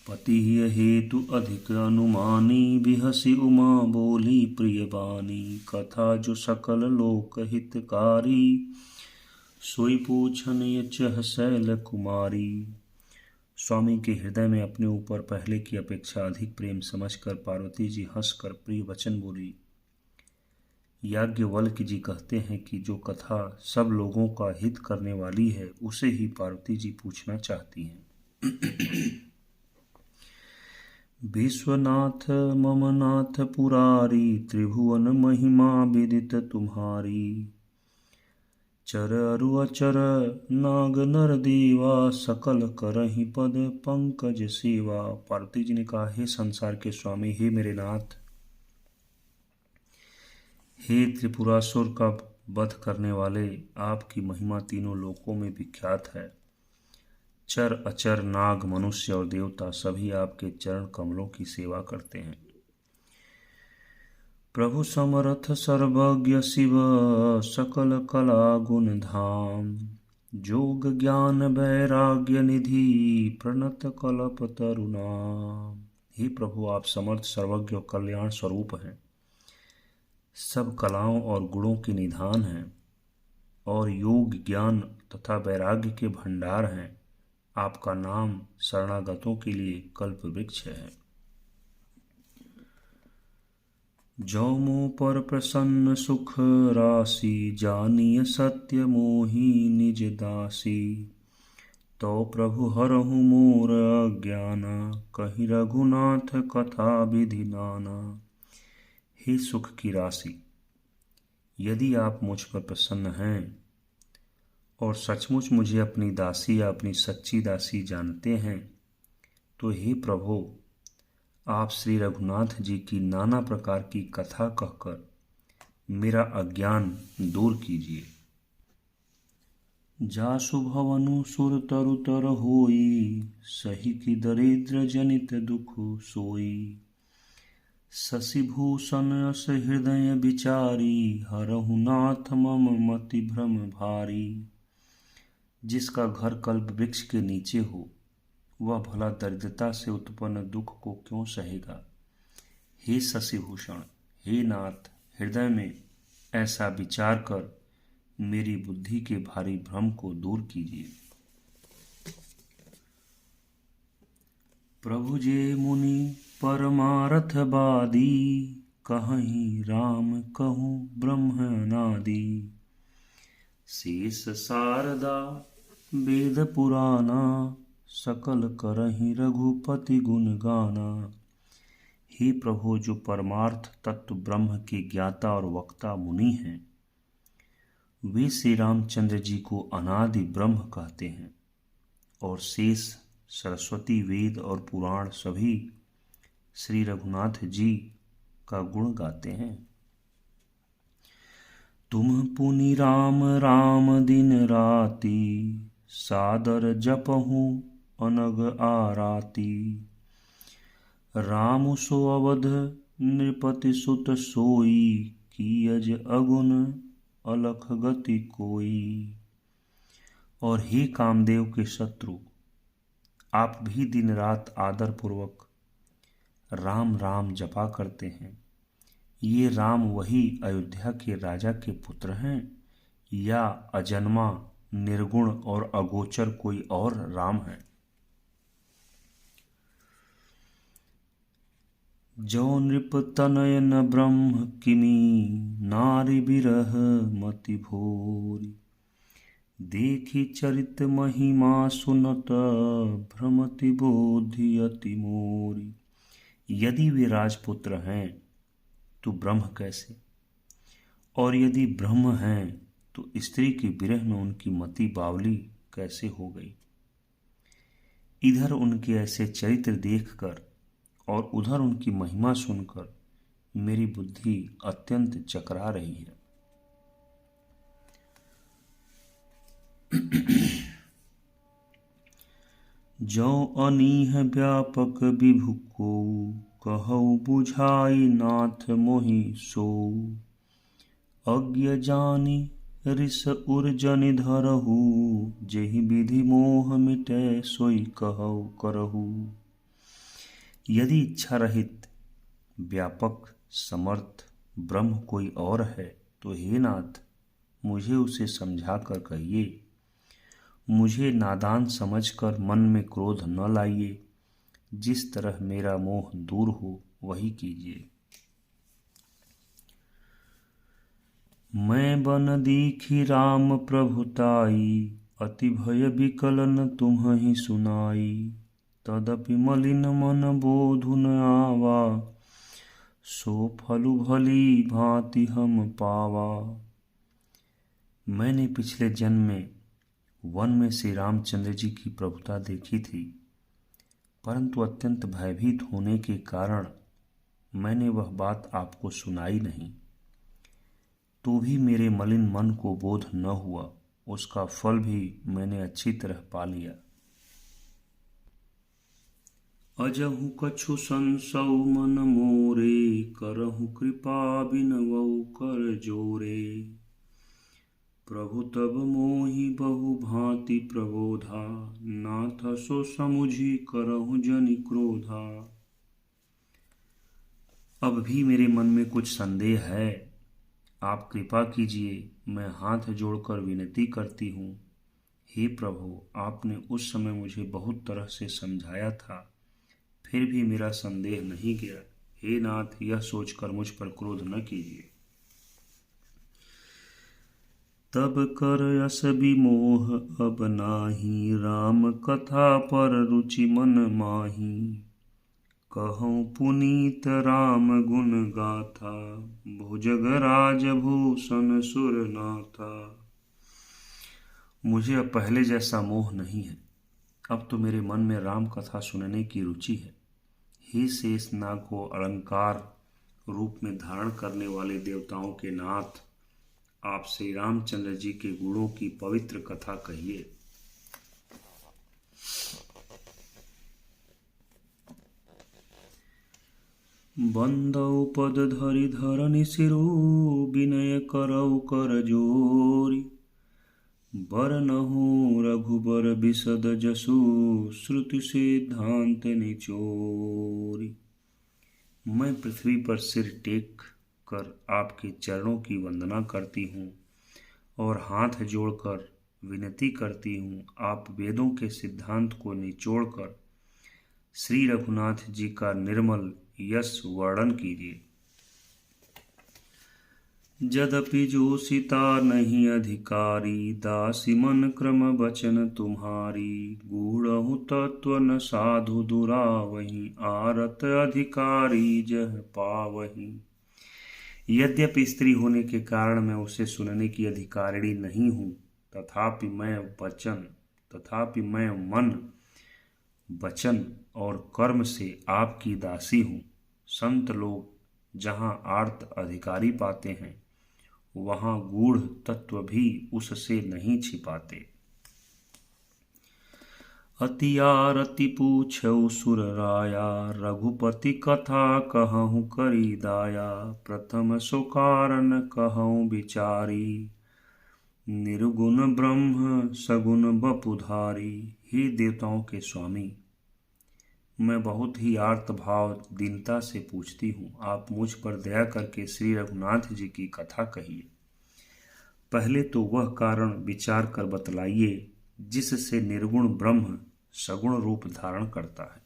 पति हेतु अधिक अनुमानी, बिहसी उमा बोली प्रिय बानी। कथा जो सकल लोक हितकारी, सोई पूछन चह शैल कुमारी। स्वामी के हृदय में अपने ऊपर पहले की अपेक्षा अधिक प्रेम समझकर पार्वती जी हंसकर प्रिय वचन बोली। याज्ञवल्क्य जी कहते हैं कि जो कथा सब लोगों का हित करने वाली है उसे ही पार्वती जी पूछना चाहती हैं। विश्वनाथ मम नाथ पुरारी, त्रिभुवन महिमा विदित तुम्हारी। चर अरु अचर नाग नर देवा, सकल करहि पद पंकज सेवा। पार्वती जी ने कहा, हे संसार के स्वामी, हे मेरे नाथ, हे त्रिपुरासुर का वध करने वाले, आपकी महिमा तीनों लोकों में विख्यात है। चर अचर नाग मनुष्य और देवता सभी आपके चरण कमलों की सेवा करते हैं। प्रभु समर्थ सर्वज्ञ शिव, सकल कला गुण धाम। जोग ज्ञान वैराग्य निधि, प्रणत कल्प तरुणाम। हे प्रभु, आप समर्थ सर्वज्ञ और कल्याण स्वरूप हैं, सब कलाओं और गुणों के निधान हैं और योग ज्ञान तथा वैराग्य के भंडार हैं। आपका नाम शरणागतों के लिए कल्प वृक्ष है। जो मोह पर प्रसन्न सुख राशि, जानिय सत्य मोहि निज दासी। तो प्रभु हरहु मोर अज्ञाना, कहि रघुनाथ कथा विधि नाना। हे सुख की राशि, यदि आप मुझ पर प्रसन्न हैं और सचमुच मुझे अपनी दासी या अपनी सच्ची दासी जानते हैं, तो हे प्रभु, आप श्री रघुनाथ जी की नाना प्रकार की कथा कहकर मेरा अज्ञान दूर कीजिए। जासु भवनु सुर तरु तर होई, सही की दरिद्र जनित दुख सोई। शशिभूषण अस हृदय विचारी, हरहु नाथ मम मति भ्रम भारी। जिसका घर कल्प वृक्ष के नीचे हो, वह भला दरिद्रता से उत्पन्न दुख को क्यों सहेगा। हे शशिभूषण, हे नाथ, हृदय में ऐसा विचार कर मेरी बुद्धि के भारी भ्रम को दूर कीजिए। प्रभु जे मुनि परमारथवादी, कहहीं राम कहूँ ब्रह्म अनादि। शेष शारदा वेद पुराना, सकल करहीं रघुपति गुण गाना। हे प्रभु, जो परमार्थ तत्व ब्रह्म के ज्ञाता और वक्ता मुनि हैं, वे श्री रामचंद्र जी को अनादि ब्रह्म कहते हैं, और शेष सरस्वती वेद और पुराण सभी श्री रघुनाथ जी का गुण गाते हैं। तुम पुनि राम राम दिन राति, सादर जपहु अनग आराती। राम सो अवध नृपति सुत सोई, कीअज अगुन अलख गति कोई। और हे कामदेव के शत्रु, आप भी दिन रात आदर पूर्वक राम राम जपा करते हैं। ये राम वही अयोध्या के राजा के पुत्र हैं, या अजन्मा निर्गुण और अगोचर कोई और राम है। जो नृप तनय न ब्रह्म किमी, नारी विरह मति भोरी। देखी चरित महिमा सुनत, भ्रमति बोधि अति मोरी। यदि वे राजपुत्र हैं तो ब्रह्म कैसे, और यदि ब्रह्म हैं तो स्त्री के विरह में उनकी मति बावली कैसे हो गई। इधर उनके ऐसे चरित्र देखकर और उधर उनकी महिमा सुनकर मेरी बुद्धि अत्यंत चकरा रही है। जो अनीह व्यापक विभु को, कहु बुझाई नाथ मोहि सो। अज्ञ जानी रिस उर्जनि धरहु, जेहि विधि मोह मिटै सोई कहु करहु। यदि इच्छा रहित व्यापक समर्थ ब्रह्म कोई और है, तो हे नाथ, मुझे उसे समझा कर कहिए। मुझे नादान समझकर मन में क्रोध न लाइए। जिस तरह मेरा मोह दूर हो वही कीजिए। मैं बन दीखी राम प्रभुताई, अति भय विकल न तुम्हि सुनाई। तदपि मलिन मन बोधु न आवा, सो फलु भली भांति हम पावा। मैंने पिछले जन्म में वन में श्री रामचंद्र जी की प्रभुता देखी थी, परंतु अत्यंत भयभीत होने के कारण मैंने वह बात आपको सुनाई नहीं। तो भी मेरे मलिन मन को बोध न हुआ, उसका फल भी मैंने अच्छी तरह पा लिया। अजहु कछु संसौ मन मोरे, करहु कृपा बिनवउ कर जोरे। प्रभु तब मोहि बहु भांति प्रबोधा, नाथ सो समुझी करहु जनि क्रोधा। अब भी मेरे मन में कुछ संदेह है, आप कृपा कीजिए। मैं हाथ जोड़कर विनती करती हूँ। हे प्रभु, आपने उस समय मुझे बहुत तरह से समझाया था, फिर भी मेरा संदेह नहीं गया। हे नाथ, यह सोचकर मुझ पर क्रोध न कीजिए। तब कर यस विमोह अब नाही, राम कथा पर रुचि मन माही। कहूँ पुनीत राम गुण गाथा, भुजगराज भूषण सुरनाथा। मुझे अब पहले जैसा मोह नहीं है, अब तो मेरे मन में राम कथा सुनने की रुचि है। हे शेषनाग को अलंकार रूप में धारण करने वाले देवताओं के नाथ, आप श्री रामचंद्र जी के गुणों की पवित्र कथा कहिए। बंदौ पद धरि धरनि सिरु, विनय करौ कर जोरी। बरनहु रघुबर बिशद जसु, श्रुति सिद्धांत निचोरी। मैं पृथ्वी पर सिर टेक कर आपके चरणों की वंदना करती हूँ और हाथ जोड़कर विनती करती हूँ, आप वेदों के सिद्धांत को निचोड़कर श्री रघुनाथ जी का निर्मल यश वर्णन कीजिए। यद्यपि जो सीता नहीं अधिकारी, दासी मन क्रम वचन तुम्हारी। गूढ़हु तत्व न साधु दुरावही, आरत अधिकारी जह पावही। यद्यपि स्त्री होने के कारण मैं उसे सुनने की अधिकारिणी नहीं हूँ, तथापि मैं मन वचन और कर्म से आपकी दासी हूँ। संत लोग जहाँ आर्त अधिकारी पाते हैं, वहाँ गूढ़ तत्व भी उससे नहीं छिपाते। अति आरती पूछौ सुर राया, रघुपति कथा कहूँ करी दाया। प्रथम सो कारण कहूँ विचारी, निर्गुण ब्रह्म सगुण बपुधारी। हे देवताओं के स्वामी, मैं बहुत ही आर्त भाव दीनता से पूछती हूँ, आप मुझ पर दया करके श्री रघुनाथ जी की कथा कहिए। पहले तो वह कारण विचार कर बतलाइए जिससे निर्गुण ब्रह्म सगुण रूप धारण करता है।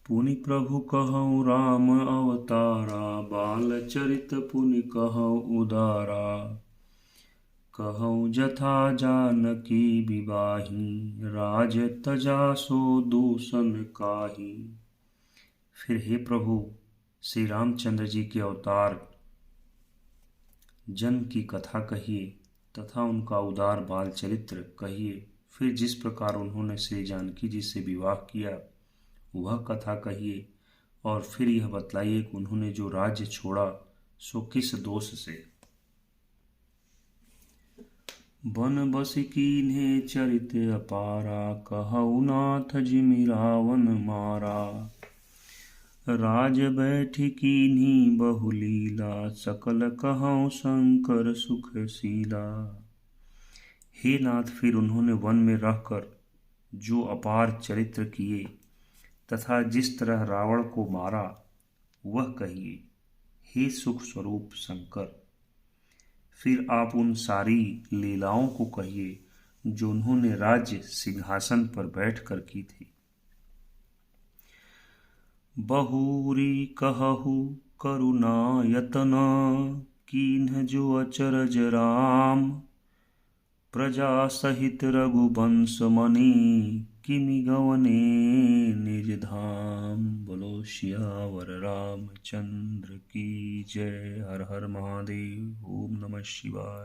पुनि प्रभु कहऊँ राम अवतारा, बाल चरित पुनि कहऊँ उदारा। कहऊँ जथा जानकी विवाही, राज तजा सो दूषण काही। फिर हे प्रभु, श्री रामचंद्र जी के अवतार जन्म की कथा कहिए तथा उनका उदार बाल चरित्र कहिए। फिर जिस प्रकार उन्होंने श्री जानकी जी से विवाह किया वह कथा कहिए, और फिर यह बतलाइए कि उन्होंने जो राज्य छोड़ा सो किस दोष से। बन बस कीन्हे चरित अपारा, कहऊ नाथ जिमि रावण मारा। राज बैठी कीन्ही बहुलीला, सकल कहऊँ शंकर सुखशीला। हे नाथ, फिर उन्होंने वन में रहकर जो अपार चरित्र किए तथा जिस तरह रावण को मारा वह कहिए, हे सुख स्वरूप शंकर। फिर आप उन सारी लीलाओं को कहिए जो उन्होंने राज्य सिंहासन पर बैठकर की थी। बहुरी कहु करुणा यतना, कीन्ह जो अचरज राम। प्रजा सहित रघुवंश मणि, किमि गवने निज धाम। बोलो सियावर रामचंद्र की जय। हर हर महादेव। ओम नमः शिवाय।